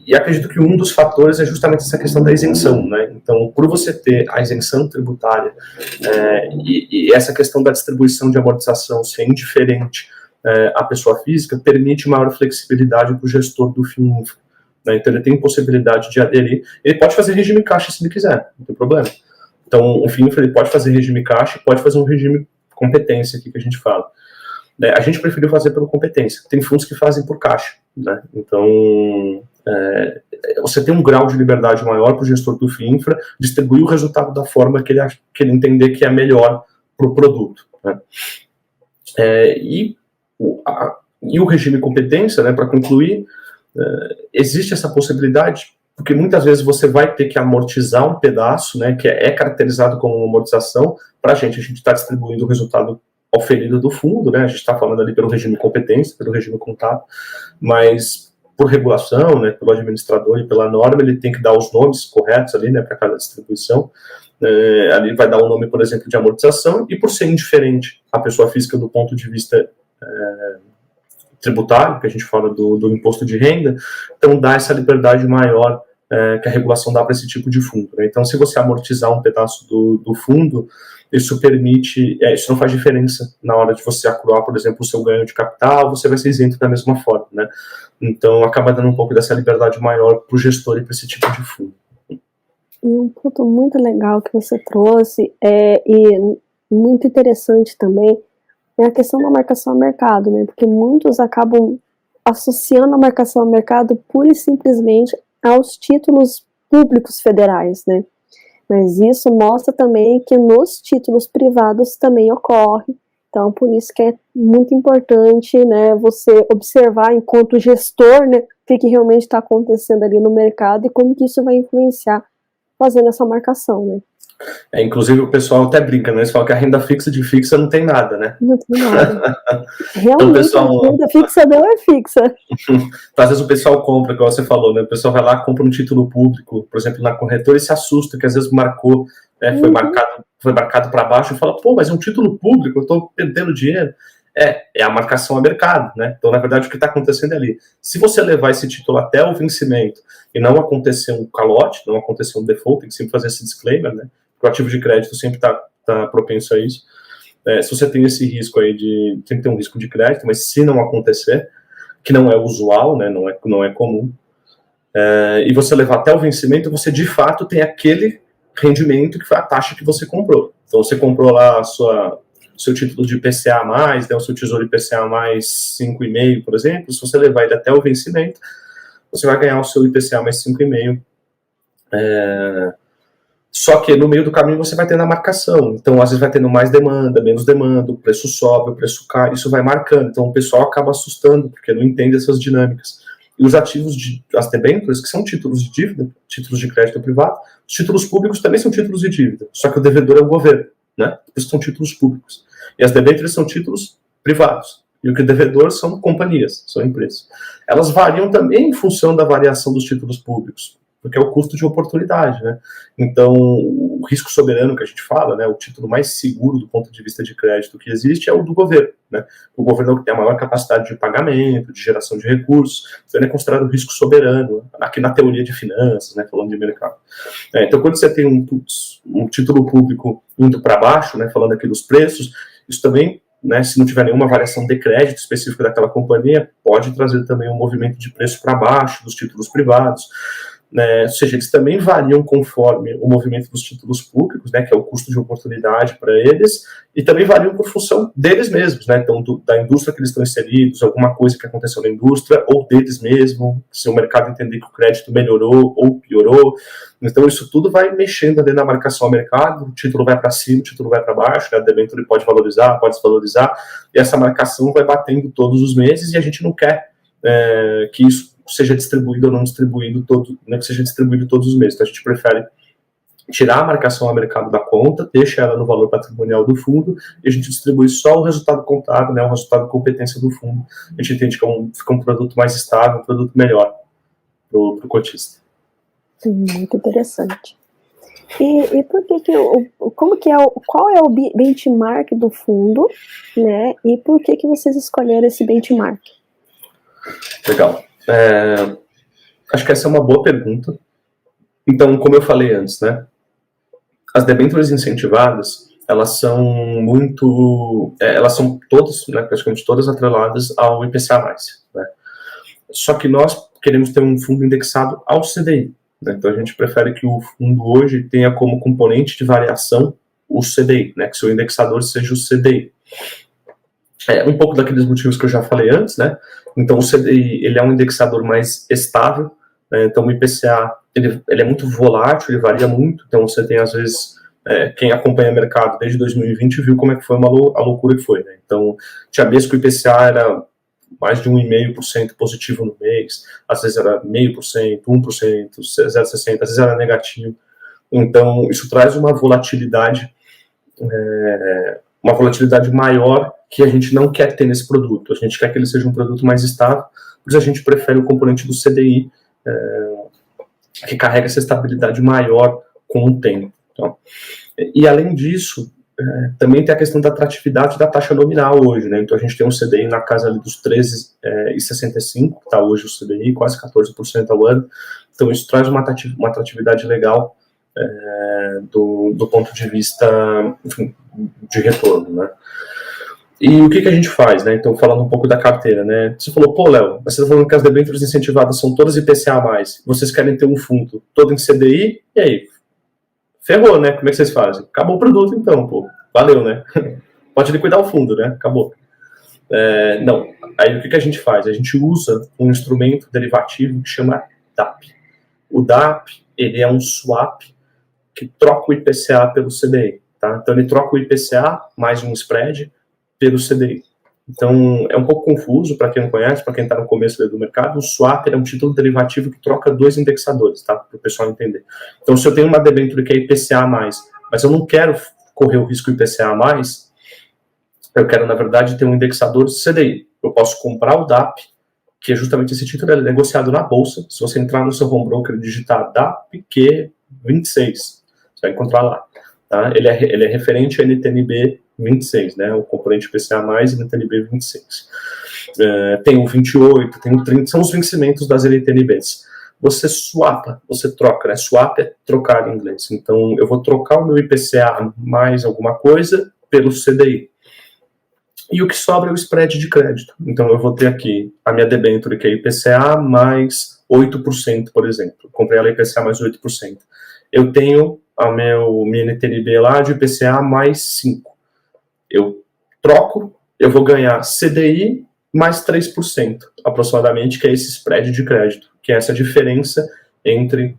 E acredito que um dos fatores é justamente essa questão da isenção, né? Então, por você ter a isenção tributária e essa questão da distribuição de amortização ser indiferente à pessoa física, permite maior flexibilidade para o gestor do FIINFRA, né? Então, ele tem possibilidade de aderir. Ele pode fazer regime caixa se ele quiser, não tem problema. Então, o FIINFRA ele pode fazer regime caixa, pode fazer um regime competência aqui que a gente fala. A gente preferiu fazer pela competência. Tem fundos que fazem por caixa, né? Então, você tem um grau de liberdade maior para o gestor do FIINFRA distribuir o resultado da forma que ele entender que é melhor para o produto, né? E o regime competência, né, para concluir, existe essa possibilidade, porque muitas vezes você vai ter que amortizar um pedaço, né, que é caracterizado como uma amortização. Para a gente está distribuindo o resultado oferido do fundo, né, a gente está falando ali pelo regime competência, pelo regime contábil, mas por regulação, né, pelo administrador e pela norma, ele tem que dar os nomes corretos ali, né, para cada distribuição. Ali vai dar o nome, por exemplo, de amortização, e por ser indiferente à pessoa física do ponto de vista tributário, que a gente fala do imposto de renda, então dá essa liberdade maior que a regulação dá para esse tipo de fundo, né? Então, se você amortizar um pedaço do fundo, isso permite, isso não faz diferença na hora de você acruar, por exemplo, o seu ganho de capital, você vai ser isento da mesma forma, né? Então, acaba dando um pouco dessa liberdade maior para o gestor e para esse tipo de fundo. E um ponto muito legal que você trouxe, e muito interessante também, é a questão da marcação a mercado, né? Porque muitos acabam associando a marcação a mercado pura e simplesmente aos títulos públicos federais, né? Mas isso mostra também que nos títulos privados também ocorre. Então, por isso que é muito importante, né, você observar enquanto gestor, né, o que realmente está acontecendo ali no mercado e como que isso vai influenciar fazendo essa marcação, né? Inclusive o pessoal até brinca, né? Eles falam que a renda fixa de fixa não tem nada, né? Não tem nada. Realmente, então, pessoal, a renda fixa não é fixa. Então, às vezes o pessoal compra, como você falou, né? O pessoal vai lá, compra um título público, por exemplo, na corretora, e se assusta, que às vezes marcou, foi marcado para baixo, e fala, pô, mas é um título público, eu estou perdendo dinheiro. É a marcação a mercado, né? Então, na verdade, o que está acontecendo ali? Se você levar esse título até o vencimento e não acontecer um calote, não acontecer um default, tem que sempre fazer esse disclaimer, né? Porque o ativo de crédito sempre está propenso a isso. Se você tem esse risco aí tem que ter um risco de crédito, mas se não acontecer, que não é usual, né? Não é comum, e você levar até o vencimento, você de fato tem aquele rendimento que foi a taxa que você comprou. Então, você comprou lá seu título de IPCA+, né, o seu tesouro IPCA+, 5,5, por exemplo. Se você levar ele até o vencimento, você vai ganhar o seu IPCA mais 5,5. Só que no meio do caminho você vai tendo a marcação. Então, às vezes vai tendo mais demanda, menos demanda, o preço sobe, o preço cai, isso vai marcando. Então, o pessoal acaba assustando, porque não entende essas dinâmicas. E os ativos, as debêntures, que são títulos de dívida, títulos de crédito privado, os títulos públicos também são títulos de dívida, só que o devedor é o governo, né? Por isso são títulos públicos. E as debêntures são títulos privados. E o que é devedor são companhias, são empresas. Elas variam também em função da variação dos títulos públicos, porque é o custo de oportunidade, né? Então, o risco soberano que a gente fala, né, o título mais seguro do ponto de vista de crédito que existe é o do governo, né? O governo é o que tem a maior capacidade de pagamento, de geração de recursos, então ele é considerado risco soberano, aqui na teoria de finanças, né, falando de mercado. Então, quando você tem um título público indo para baixo, né, falando aqui dos preços, isso também, né, se não tiver nenhuma variação de crédito específica daquela companhia, pode trazer também um movimento de preço para baixo dos títulos privados. Ou seja, eles também variam conforme o movimento dos títulos públicos, né, que é o custo de oportunidade para eles, e também variam por função deles mesmos, né, então da indústria que eles estão inseridos, alguma coisa que aconteceu na indústria, ou deles mesmo, se o mercado entender que o crédito melhorou ou piorou. Então isso tudo vai mexendo ali na marcação ao mercado, o título vai para cima, o título vai para baixo, né, a debênture pode valorizar, pode desvalorizar, e essa marcação vai batendo todos os meses, e a gente não quer que isso seja distribuído ou não distribuído que seja distribuído todos os meses. Então a gente prefere tirar a marcação a mercado da conta, deixa ela no valor patrimonial do fundo e a gente distribui só o resultado contábil, né, o resultado de competência do fundo. A gente entende que fica um produto mais estável, um produto melhor para o cotista. Muito interessante. E por qual é o benchmark do fundo, né? E por que vocês escolheram esse benchmark? Legal. Acho que essa é uma boa pergunta. Então, como eu falei antes, né? As debêntures incentivadas, elas são todas, né, praticamente todas atreladas ao IPCA+, né? Só que nós queremos ter um fundo indexado ao CDI, né? Então a gente prefere que o fundo hoje tenha como componente de variação o CDI, né? Que seu indexador seja o CDI. Um pouco daqueles motivos que eu já falei antes, né? Então o CDI, ele é um indexador mais estável, né? Então o IPCA, ele é muito volátil, ele varia muito, então você tem às vezes, quem acompanha o mercado desde 2020 viu como é que foi a loucura que foi, né? Então tinha mês que o IPCA era mais de 1,5% positivo no mês, às vezes era 0,5%, 1%, 0,60%, às vezes era negativo. Então isso traz uma volatilidade maior que a gente não quer ter nesse produto. A gente quer que ele seja um produto mais estável, por isso a gente prefere o componente do CDI, que carrega essa estabilidade maior com o tempo. Então, e além disso, também tem a questão da atratividade da taxa nominal hoje, né? Então a gente tem um CDI na casa ali dos 13,65, que está hoje o CDI, quase 14% ao ano. Então isso traz uma atratividade legal do ponto de vista, enfim, de retorno, né? E o que a gente faz, né? Então, falando um pouco da carteira, né? Você falou, pô, Léo, você está falando que as debêntures incentivadas são todas IPCA+, vocês querem ter um fundo todo em CDI, e aí? Ferrou, né? Como é que vocês fazem? Acabou o produto, então, pô. Valeu, né? Pode liquidar o fundo, né? Acabou. Não. Aí, o que a gente faz? A gente usa um instrumento derivativo que chama DAP. O DAP, ele é um swap que troca o IPCA pelo CDI, tá? Então, ele troca o IPCA mais um spread pelo CDI. Então, é um pouco confuso para quem não conhece, para quem está no começo do mercado. O swap é um título derivativo que troca dois indexadores, tá? Para o pessoal entender. Então, se eu tenho uma debênture que é IPCA+, mas eu não quero correr o risco IPCA+, eu quero, na verdade, ter um indexador CDI. Eu posso comprar o DAP, que é justamente esse título, ele é negociado na bolsa. Se você entrar no seu home broker e digitar DAPQ26, você vai encontrar lá. Tá? Ele é referente a NTNB 26, né? O componente IPCA+, e NTNB 26. Tem o 28, tem o 30, são os vencimentos das NTNBs. Você swapa, você troca, né? Swap é trocar em inglês. Então, eu vou trocar o meu IPCA mais alguma coisa pelo CDI. E o que sobra é o spread de crédito. Então, eu vou ter aqui a minha debênture, que é IPCA mais 8%, por exemplo. Comprei ela IPCA mais 8%. Eu tenho a minha NTNB lá de IPCA mais 5%. Eu troco, eu vou ganhar CDI mais 3%, aproximadamente, que é esse spread de crédito, que é essa diferença entre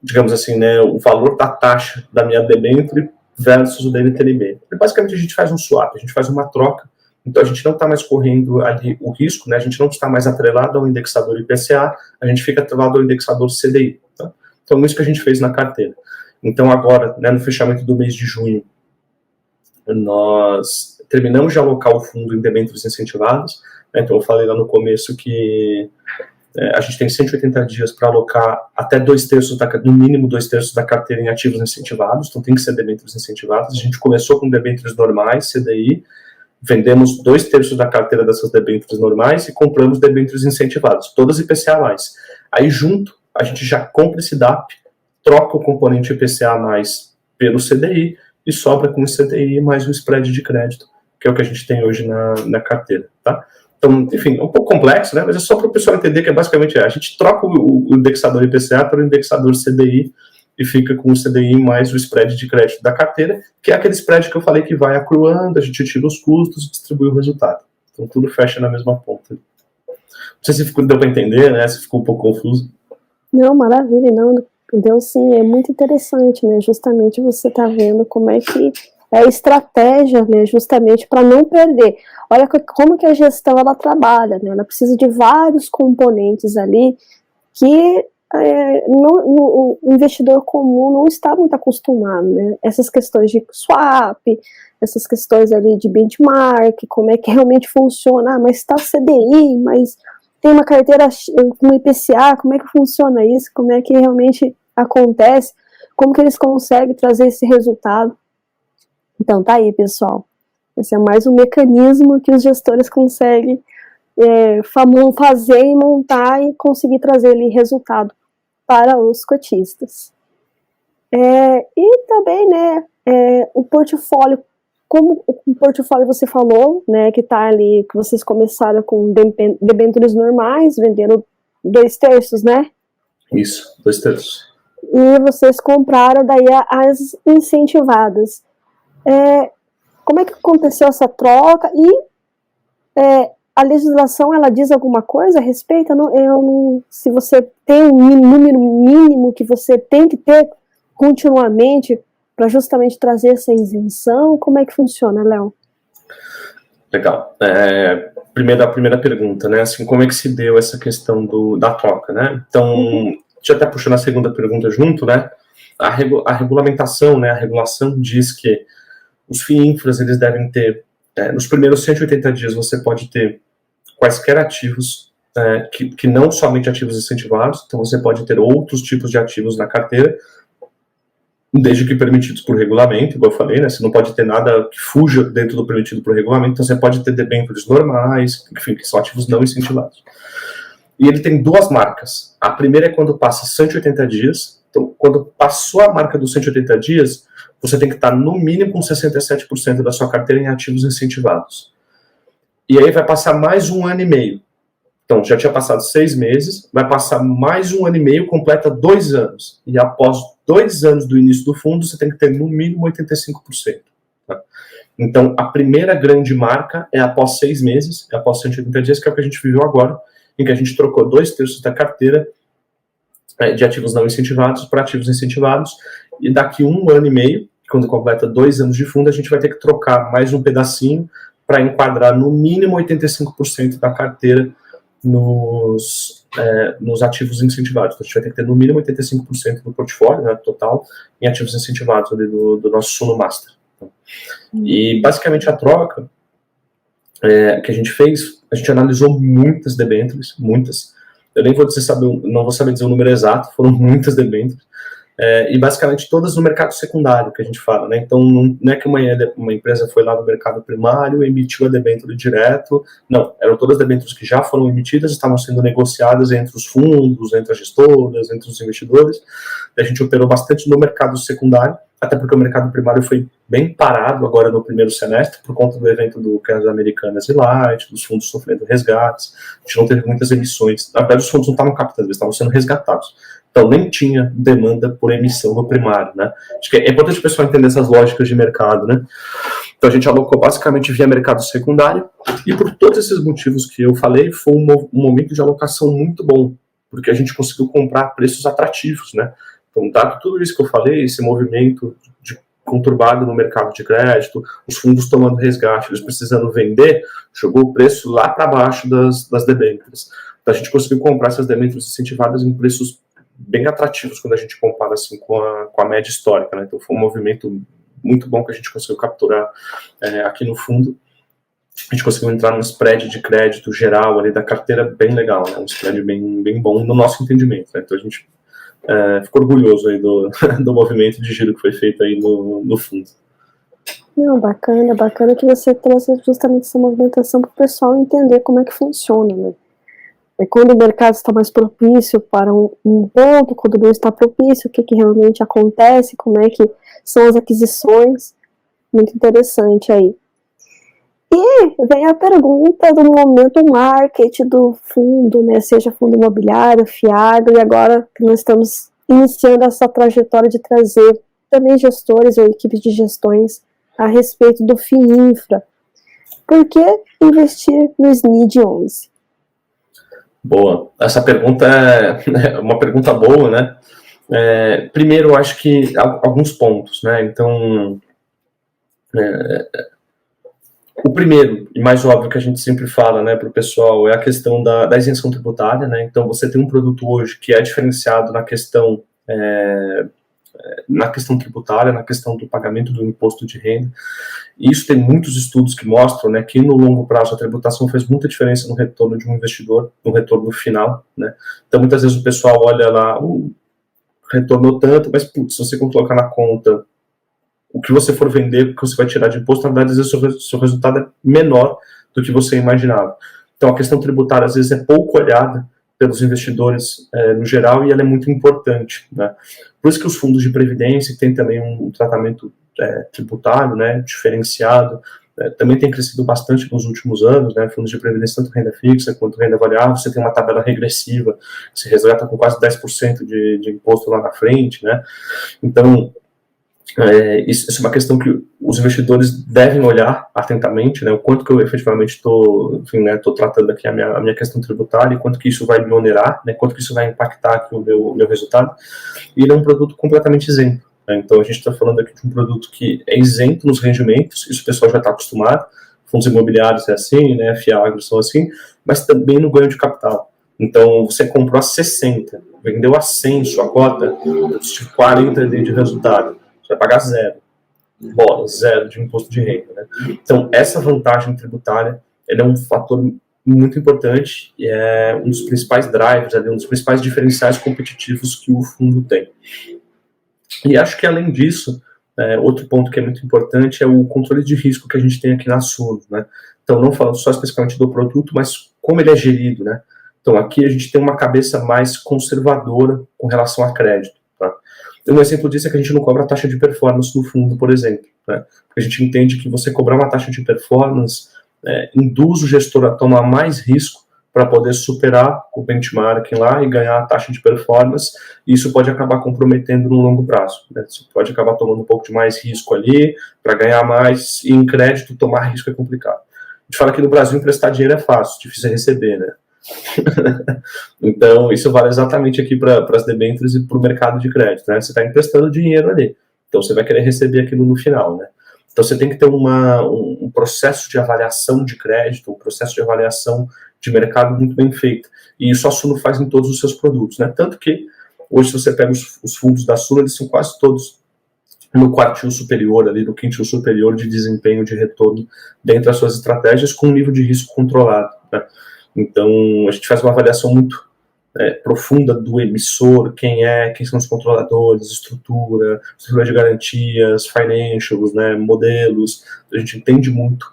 digamos assim, né, o valor da taxa da minha debênture versus o da NTNB. Basicamente, a gente faz um swap, a gente faz uma troca. Então, a gente não está mais correndo ali o risco, né? A gente não está mais atrelado ao indexador IPCA, a gente fica atrelado ao indexador CDI. Tá? Então, isso que a gente fez na carteira. Então, agora, né, no fechamento do mês de junho, nós terminamos de alocar o fundo em debêntures incentivadas. Né? Então, eu falei lá no começo que a gente tem 180 dias para alocar até no mínimo 2/3 da carteira em ativos incentivados, então tem que ser debêntures incentivadas. A gente começou com debêntures normais, CDI, vendemos 2/3 da carteira dessas debêntures normais e compramos debêntures incentivadas, todas IPCA+. Aí junto, a gente já compra esse DAP, troca o componente IPCA+, pelo CDI e sobra com o CDI mais o spread de crédito, que é o que a gente tem hoje na carteira, tá? Então, enfim, é um pouco complexo, né? Mas é só para o pessoal entender que basicamente a gente troca o indexador IPCA pelo indexador CDI e fica com o CDI mais o spread de crédito da carteira, que é aquele spread que eu falei que vai acruando, a gente tira os custos e distribui o resultado. Então, tudo fecha na mesma ponta. Não sei se deu para entender, né? Se ficou um pouco confuso. Não, maravilha, não. Deu sim, é muito interessante, né? Justamente você tá vendo como é que é a estratégia, né? Justamente para não perder. Olha como que a gestão ela trabalha, né? Ela precisa de vários componentes ali que o investidor comum não está muito acostumado, né? Essas questões de swap, essas questões ali de benchmark, como é que realmente funciona, mas está CDI, mas tem uma carteira com IPCA, como é que funciona isso, como é que realmente acontece, como que eles conseguem trazer esse resultado. Então tá aí, pessoal, esse é mais um mecanismo que os gestores conseguem fazer e montar e conseguir trazer ali resultado para os cotistas. E também, né, o portfólio, como o portfólio você falou, né, que tá ali, que vocês começaram com debêntures normais, venderam 2/3, né? Isso, 2/3. E vocês compraram daí as incentivadas. Como é que aconteceu essa troca? E a legislação, ela diz alguma coisa a respeito? Se você tem um número mínimo que você tem que ter continuamente para justamente trazer essa isenção, como é que funciona, Léo? Legal. Primeiro, a primeira pergunta, né? Assim, como é que se deu essa questão da troca, né? Então, deixa eu até puxar a segunda pergunta junto, né? A regulamentação, né? A regulação diz que os FIINFRAs, eles devem ter, nos primeiros 180 dias, você pode ter quaisquer ativos, que não somente ativos incentivados, então você pode ter outros tipos de ativos na carteira, desde que permitidos por regulamento, igual eu falei, né? Você não pode ter nada que fuja dentro do permitido por regulamento, então você pode ter debêntures normais, enfim, que são ativos não incentivados. E ele tem duas marcas. A primeira é quando passa 180 dias, então quando passou a marca dos 180 dias, você tem que estar no mínimo com 67% da sua carteira em ativos incentivados. E aí vai passar mais 1 ano e meio. Então, já tinha passado 6 meses, vai passar mais 1 ano e meio, completa 2 anos. E após 2 anos do início do fundo, você tem que ter no mínimo 85%. Tá? Então, a primeira grande marca é após 6 meses, é após 180 dias, que é o que a gente viveu agora, em que a gente trocou 2/3 da carteira de ativos não incentivados para ativos incentivados, e daqui 1 ano e meio, quando completa 2 anos de fundo, a gente vai ter que trocar mais um pedacinho para enquadrar no mínimo 85% da carteira nos ativos incentivados. Então, a gente vai ter que ter no mínimo 85% do portfólio, né, total, em ativos incentivados ali do nosso Suno Master. E basicamente a troca que a gente fez, a gente analisou muitas debêntures, muitas. Eu nem vou não vou saber dizer o número exato, foram muitas debêntures. E basicamente todas no mercado secundário, que a gente fala, né? Então não é que uma empresa foi lá no mercado primário e emitiu a debênture direto, não, eram todas debêntures que já foram emitidas, estavam sendo negociadas entre os fundos, entre as gestoras, entre os investidores. A gente operou bastante no mercado secundário, até porque o mercado primário foi bem parado agora no primeiro semestre, por conta do evento do Casas Americanas e Light, dos fundos sofrendo resgates. A gente não teve muitas emissões, na verdade os fundos não estavam captando, eles estavam sendo resgatados. Então, nem tinha demanda por emissão no primário, né? Acho que é importante o pessoal entender essas lógicas de mercado, né? Então, a gente alocou basicamente via mercado secundário, e por todos esses motivos que eu falei, foi um momento de alocação muito bom, porque a gente conseguiu comprar a preços atrativos, né? Então, dado tudo isso que eu falei, esse movimento conturbado no mercado de crédito, os fundos tomando resgate, eles precisando vender, jogou o preço lá para baixo das debêntures. Então, a gente conseguiu comprar essas debêntures incentivadas em preços bem atrativos quando a gente compara assim com a média histórica, né? Então foi um movimento muito bom que a gente conseguiu capturar aqui no fundo. A gente conseguiu entrar num spread de crédito geral ali da carteira bem legal, né? Um spread bem bom no nosso entendimento, né? Então a gente ficou orgulhoso aí do movimento de giro que foi feito aí no fundo. Não, bacana que você trouxe justamente essa movimentação para o pessoal entender como é que funciona, né? Quando o mercado está mais propício para um ponto, quando não está propício, o que realmente acontece, como é que são as aquisições, muito interessante aí. E vem a pergunta do momento market do fundo, né, seja fundo imobiliário, FIAGRO, e agora que nós estamos iniciando essa trajetória de trazer também gestores ou equipes de gestões a respeito do FIINFRA. Por que investir no SNID 11? Boa. Essa pergunta é uma pergunta boa, né? Primeiro, eu acho que alguns pontos, né? Então, O primeiro, e mais óbvio que a gente sempre fala, né, para o pessoal, é a questão da isenção tributária, né? Então, você tem um produto hoje que é diferenciado na questão tributária, na questão do pagamento do imposto de renda. E isso tem muitos estudos que mostram, né, que no longo prazo a tributação faz muita diferença no retorno de um investidor, no retorno final, né? Então, muitas vezes o pessoal olha lá, retornou tanto, mas, putz, se você colocar na conta o que você for vender, o que você vai tirar de imposto, na verdade, às vezes o seu resultado é menor do que você imaginava. Então, a questão tributária, às vezes, é pouco olhada pelos investidores no geral, e ela é muito importante, né? Por isso que os fundos de previdência, que tem também um tratamento tributário, né, diferenciado, também tem crescido bastante nos últimos anos, né? Fundos de previdência, tanto renda fixa quanto renda variável, você tem uma tabela regressiva, que se resgata com quase 10% de imposto lá na frente, né? Então, isso é uma questão que os investidores devem olhar atentamente, né, o quanto que eu efetivamente estou tratando aqui a minha questão tributária, e quanto que isso vai me onerar, né, quanto que isso vai impactar aqui o meu resultado. E ele é um produto completamente isento, né? Então a gente está falando aqui de um produto que é isento nos rendimentos, isso o pessoal já está acostumado, fundos imobiliários é assim, né, FIAGRO são assim, mas também no ganho de capital. Então, você comprou a 60, vendeu a 100 sua cota, tive 40 de resultado. Você vai pagar zero de imposto de renda, né? Então, essa vantagem tributária, ele é um fator muito importante e é um dos principais drivers, um dos principais diferenciais competitivos que o fundo tem. E acho que, além disso, outro ponto que é muito importante é o controle de risco que a gente tem aqui na Suno, né? Então, não falando só especificamente do produto, mas como ele é gerido, né? Então, aqui a gente tem uma cabeça mais conservadora com relação a crédito, tá? Um exemplo disso é que a gente não cobra taxa de performance no fundo, por exemplo, né? Porque a gente entende que você cobrar uma taxa de performance induz o gestor a tomar mais risco para poder superar o benchmarking lá e ganhar a taxa de performance, e isso pode acabar comprometendo no longo prazo, né? Você pode acabar tomando um pouco de mais risco ali para ganhar mais, e em crédito tomar risco é complicado. A gente fala que no Brasil emprestar dinheiro é fácil, difícil é receber, né? Então, isso vale exatamente aqui para as debêntures e para o mercado de crédito, né? Você está emprestando dinheiro ali, então você vai querer receber aquilo no final, né? Então, você tem que ter um processo de avaliação de crédito, um processo de avaliação de mercado muito bem feito. E isso a Suno faz em todos os seus produtos, né? Tanto que, hoje, se você pega os fundos da Suno, eles são quase todos no quartil superior, ali, no quintil superior de desempenho de retorno dentro das suas estratégias, com um nível de risco controlado, né? Então, a gente faz uma avaliação muito profunda do emissor, quem são os controladores, estrutura de garantias, financials, né, modelos. A gente entende muito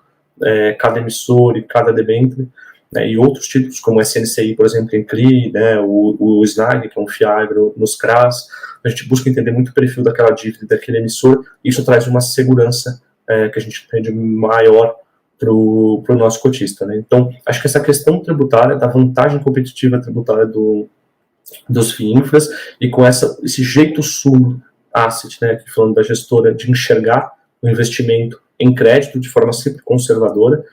cada emissor e cada debênture, né, e outros títulos, como o SNCI, por exemplo, em CRI, né, o SNAG, que é um FIAGRO nos CRAs. A gente busca entender muito o perfil daquela dívida, daquele emissor, e isso traz uma segurança que a gente entende maior para o nosso cotista, né? Então, acho que essa questão tributária, da vantagem competitiva tributária dos FIINFRAs, e com esse jeito Suno Asset, né, aqui falando da gestora, de enxergar o investimento em crédito de forma sempre conservadora,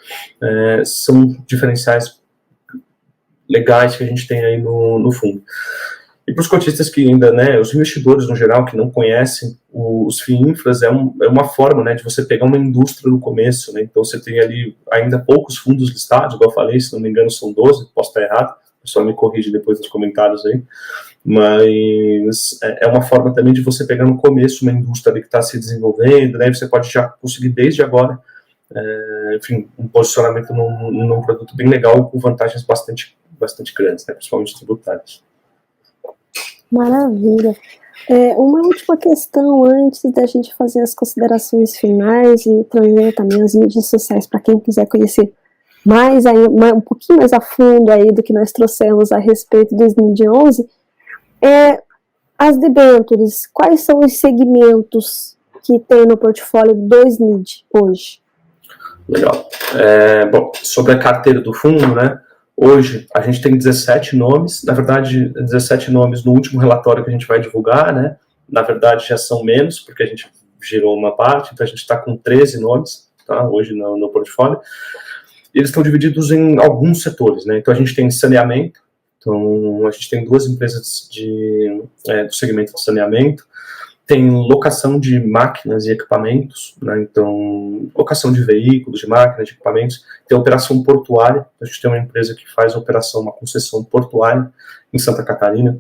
são diferenciais legais que a gente tem aí no fundo. E para os cotistas que ainda, né, os investidores no geral que não conhecem os FIINFRAs, é uma forma, né, de você pegar uma indústria no começo, né? Então você tem ali ainda poucos fundos listados, igual eu falei, se não me engano são 12, posso estar errado, o pessoal me corrige depois nos comentários aí, mas é uma forma também de você pegar no começo uma indústria que está se desenvolvendo, né? Você pode já conseguir desde agora, enfim, um posicionamento num produto bem legal, com vantagens bastante grandes, né, principalmente tributárias. Maravilha. Uma última questão antes da gente fazer as considerações finais e trazer também as mídias sociais para quem quiser conhecer mais aí, um pouquinho mais a fundo aí do que nós trouxemos a respeito do SNID 11, as debêntures, quais são os segmentos que tem no portfólio do SNID hoje? Legal. Bom, sobre a carteira do fundo, né? Hoje a gente tem 17 nomes, na verdade 17 nomes no último relatório que a gente vai divulgar, né? Na verdade já são menos, porque a gente girou uma parte, então a gente está com 13 nomes, tá? Hoje no portfólio. E eles estão divididos em alguns setores, né? Então a gente tem saneamento, então a gente tem duas empresas do segmento de saneamento, tem locação de máquinas e equipamentos, né? Então, locação de veículos, de máquinas, de equipamentos. Tem operação portuária, a gente tem uma empresa que faz uma concessão portuária em Santa Catarina.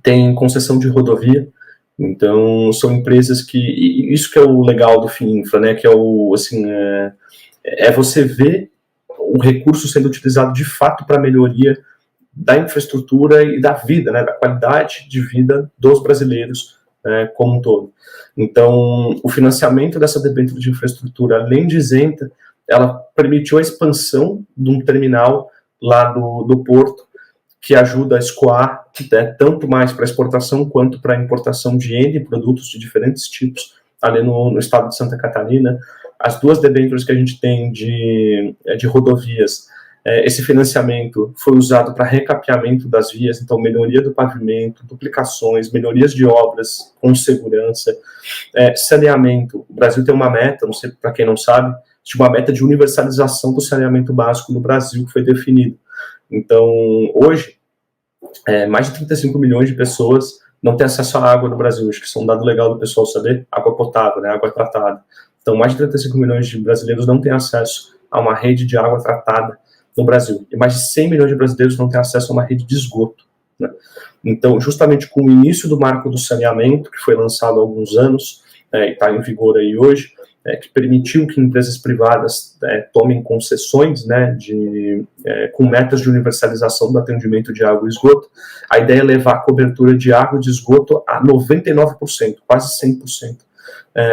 Tem concessão de rodovia, então são empresas que, isso que é o legal do FIINFRA, né? Que é você ver o recurso sendo utilizado de fato para a melhoria da infraestrutura e da vida, né, da qualidade de vida dos brasileiros, né, como um todo. Então, o financiamento dessa debênture de infraestrutura, além de isenta, ela permitiu a expansão de um terminal lá do porto, que ajuda a escoar, né, tanto mais para exportação quanto para importação de N produtos de diferentes tipos, ali no estado de Santa Catarina. As duas debêntures que a gente tem de rodovias, esse financiamento foi usado para recapeamento das vias, então melhoria do pavimento, duplicações, melhorias de obras com segurança, saneamento. O Brasil tem uma meta, não sei para quem não sabe, tinha uma meta de universalização do saneamento básico no Brasil que foi definido. Então, hoje, mais de 35 milhões de pessoas não têm acesso à água no Brasil. Acho que isso é um dado legal do pessoal saber. Água potável, né, água tratada. Então, mais de 35 milhões de brasileiros não têm acesso a uma rede de água tratada no Brasil. E mais de 100 milhões de brasileiros não têm acesso a uma rede de esgoto, né? Então, justamente com o início do marco do saneamento, que foi lançado há alguns anos, e está em vigor aí hoje, que permitiu que empresas privadas tomem concessões, né, com metas de universalização do atendimento de água e esgoto. A ideia é levar a cobertura de água e de esgoto a 99%, quase 100%,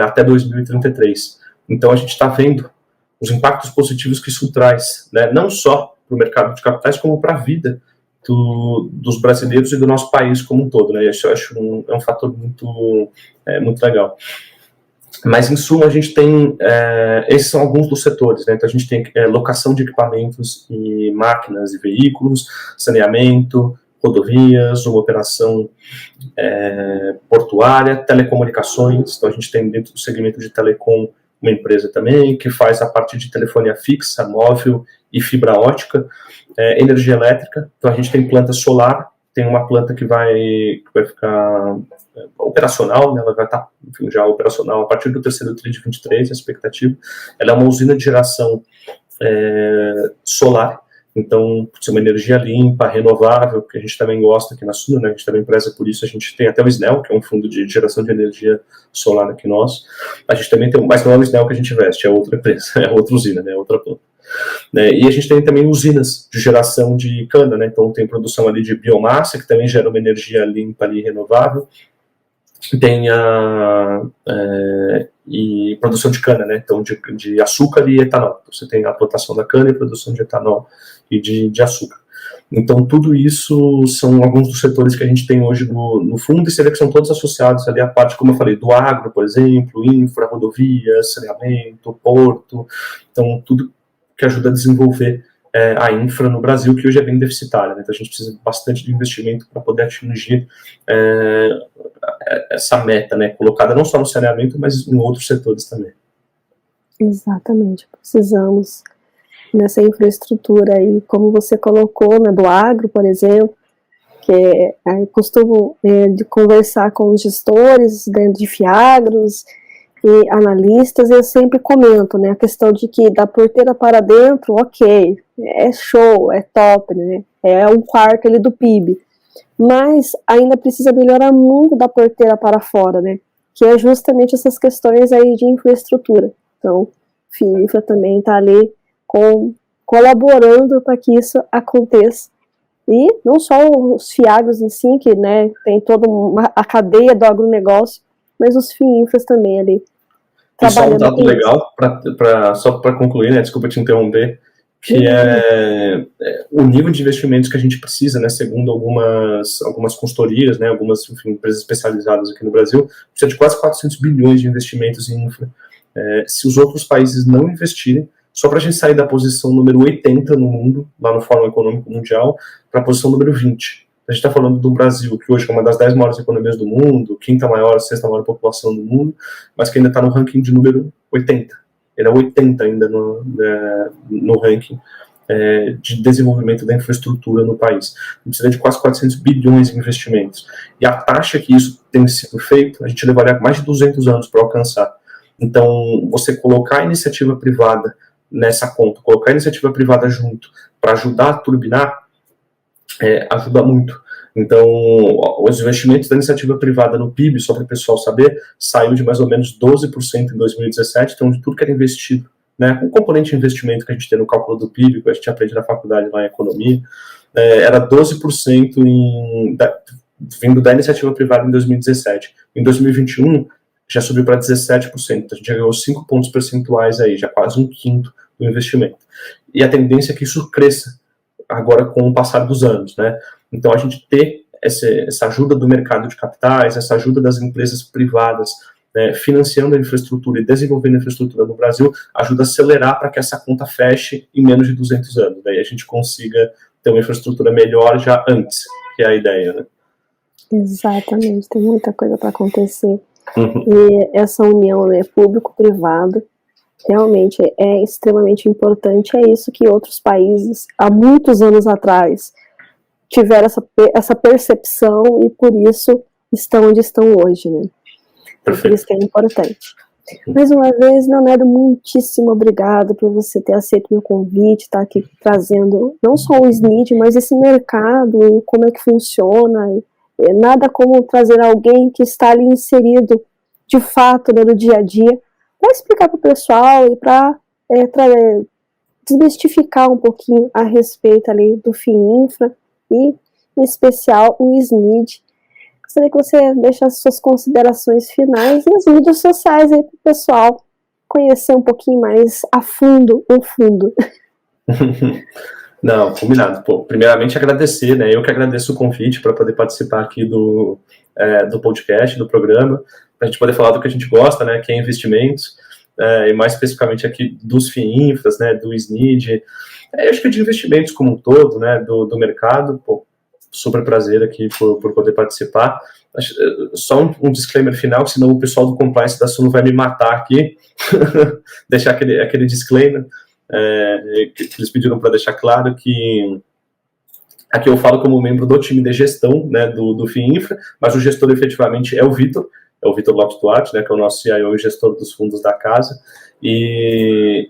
até 2033. Então, a gente está vendo os impactos positivos que isso traz, né, não só para o mercado de capitais, como para a vida dos brasileiros e do nosso país como um todo, né? Isso eu acho um fator muito legal. Mas, em suma, a gente tem, esses são alguns dos setores, né? Então, a gente tem locação de equipamentos e máquinas e veículos, saneamento, rodovias, uma operação portuária, telecomunicações. Então, a gente tem dentro do segmento de telecom uma empresa também que faz a parte de telefonia fixa, móvel e fibra ótica, energia elétrica. Então, a gente tem planta solar, tem uma planta que vai ficar operacional, né? Ela vai estar, enfim, já operacional a partir do terceiro TRI de 23, a expectativa. Ela é uma usina de geração solar, então, por ser uma energia limpa, renovável, que a gente também gosta aqui na Suno, né? A gente também preza por isso. A gente tem até o SNEL, que é um fundo de geração de energia solar aqui nosso. A gente também tem, mas não é o SNEL que a gente investe, é outra empresa, é outra usina, né? É outra planta. E a gente tem também usinas de geração de cana, né? Então tem produção ali de biomassa, que também gera uma energia limpa e renovável. Tem e produção de cana, né? Então de açúcar e etanol. Então, você tem a plantação da cana e produção de etanol e de açúcar. Então tudo isso são alguns dos setores que a gente tem hoje no fundo, e você vê que são todos associados ali à parte, como eu falei, do agro, por exemplo, infra, rodovias, saneamento, porto. Então tudo que ajuda a desenvolver a infra no Brasil, que hoje é bem deficitária, né? Então a gente precisa bastante de investimento para poder atingir essa meta, né? Colocada não só no saneamento, mas em outros setores também. Exatamente, precisamos nessa infraestrutura aí, como você colocou, né, do agro, por exemplo, que costumo de conversar com os gestores de Fiagros e analistas, eu sempre comento, né, a questão de que da porteira para dentro, ok, é show, é top, né, é um quarto ali do PIB, mas ainda precisa melhorar muito da porteira para fora, né, que é justamente essas questões aí de infraestrutura. Então, FIINFRA também está ali colaborando para que isso aconteça. E não só os Fiagros em si, que, né, tem toda a cadeia do agronegócio, mas os FIINFRAs também ali. E só um dado legal, só para concluir, né, desculpa te interromper, que é o nível de investimentos que a gente precisa, né, segundo algumas consultorias, né, algumas, enfim, empresas especializadas aqui no Brasil, precisa de quase 400 bilhões de investimentos em infra. Se os outros países não investirem, só para a gente sair da posição número 80 no mundo, lá no Fórum Econômico Mundial, para a posição número 20. A gente está falando do Brasil, que hoje é uma das 10 maiores economias do mundo, quinta maior, sexta maior população do mundo, mas que ainda está no ranking de número 80. Ele é 80 ainda no ranking de desenvolvimento da infraestrutura no país. Precisa de quase 400 bilhões em investimentos. E a taxa que isso tem sido feito, a gente levaria mais de 200 anos para alcançar. Então, você colocar a iniciativa privada nessa conta, colocar a iniciativa privada junto para ajudar a turbinar, ajuda muito. Então, os investimentos da iniciativa privada no PIB, só para o pessoal saber, saiu de mais ou menos 12% em 2017, então de tudo que era investido, né, o componente de investimento que a gente tem no cálculo do PIB, que a gente aprende na faculdade lá em economia, era 12% vindo da iniciativa privada em 2017. Em 2021, já subiu para 17%, a gente já ganhou 5 pontos percentuais aí, já quase um quinto do investimento. E a tendência é que isso cresça agora com o passar dos anos, né? Então a gente ter essa ajuda do mercado de capitais, essa ajuda das empresas privadas, né, financiando a infraestrutura e desenvolvendo a infraestrutura no Brasil, ajuda a acelerar para que essa conta feche em menos de 200 anos. Daí a gente consiga ter uma infraestrutura melhor já antes, que é a ideia, né? Exatamente, tem muita coisa para acontecer. E essa união, né, público-privado, realmente é extremamente importante. É isso que outros países, há muitos anos atrás, tiveram essa percepção e por isso estão onde estão hoje, né? Por isso que é importante. Mais uma vez, Leonardo, muitíssimo obrigado por você ter aceito meu convite, estar aqui trazendo não só o SNID, mas esse mercado e como é que funciona. Nada como trazer alguém que está ali inserido de fato, né, no dia a dia, para explicar para o pessoal e para desmistificar um pouquinho a respeito ali do FIINFRA e, em especial, o SNID. Gostaria que você deixasse suas considerações finais e as mídias sociais aí para o pessoal conhecer um pouquinho mais a fundo o fundo. Não, combinado. Pô, primeiramente agradecer, né? Eu que agradeço o convite para poder participar aqui do podcast, do programa, para a gente poder falar do que a gente gosta, né? Que é investimentos, e mais especificamente aqui dos FIINFRAs, né? Do SNID, eu acho que de investimentos como um todo, né? Do mercado. Pô, super prazer aqui por poder participar. Só um disclaimer final, senão o pessoal do compliance da Suno vai me matar aqui. Deixar aquele disclaimer. Que eles pediram para deixar claro que aqui eu falo como membro do time de gestão, né, do FIINFRA, mas o gestor efetivamente é o Vitor Lopes Duarte, né, que é o nosso CIO e gestor dos fundos da casa, e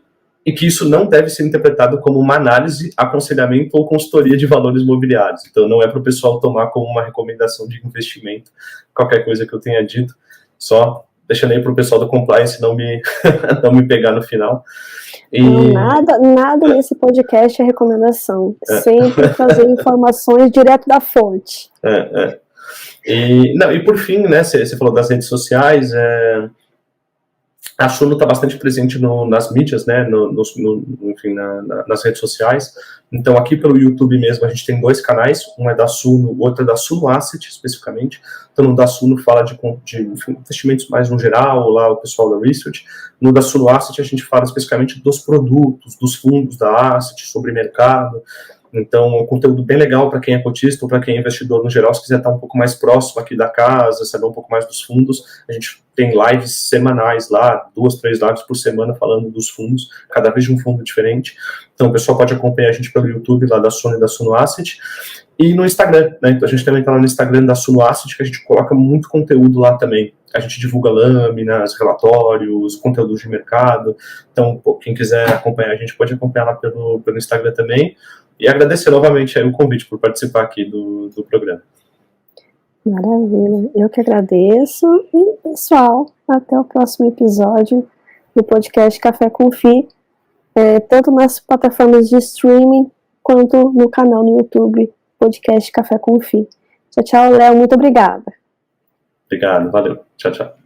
que isso não deve ser interpretado como uma análise, aconselhamento ou consultoria de valores imobiliários. Então não é para o pessoal tomar como uma recomendação de investimento qualquer coisa que eu tenha dito, só deixando aí para o pessoal do compliance não me pegar no final. Nada nesse podcast é recomendação. Sempre trazer informações direto da fonte. E por fim, né, você falou das redes sociais, a Suno está bastante presente nas mídias, né, enfim, nas redes sociais. Então, aqui pelo YouTube mesmo, a gente tem 2 canais, um é da Suno, o outro é da Suno Asset, especificamente. Então, no da Suno fala de investimentos mais no geral, lá o pessoal da Research. No da Suno Asset, a gente fala especificamente dos produtos, dos fundos da Asset, sobre mercado. Então, um conteúdo bem legal para quem é cotista ou para quem é investidor no geral, se quiser estar um pouco mais próximo aqui da casa, saber um pouco mais dos fundos. A gente tem lives semanais lá, 2, 3 lives por semana falando dos fundos, cada vez de um fundo diferente. Então, o pessoal pode acompanhar a gente pelo YouTube lá da Suno e da Suno Asset. E no Instagram, né? Então, a gente também está lá no Instagram da Suno Asset, que a gente coloca muito conteúdo lá também. A gente divulga lâminas, relatórios, conteúdos de mercado. Então, quem quiser acompanhar, a gente pode acompanhar lá pelo Instagram também. E agradecer novamente aí o convite por participar aqui do programa. Maravilha, eu que agradeço. E, pessoal, até o próximo episódio do podcast Café com FI, tanto nas plataformas de streaming quanto no canal no YouTube, podcast Café com FI. Tchau, tchau, Léo, muito obrigada. Obrigado, valeu. Tchau, tchau.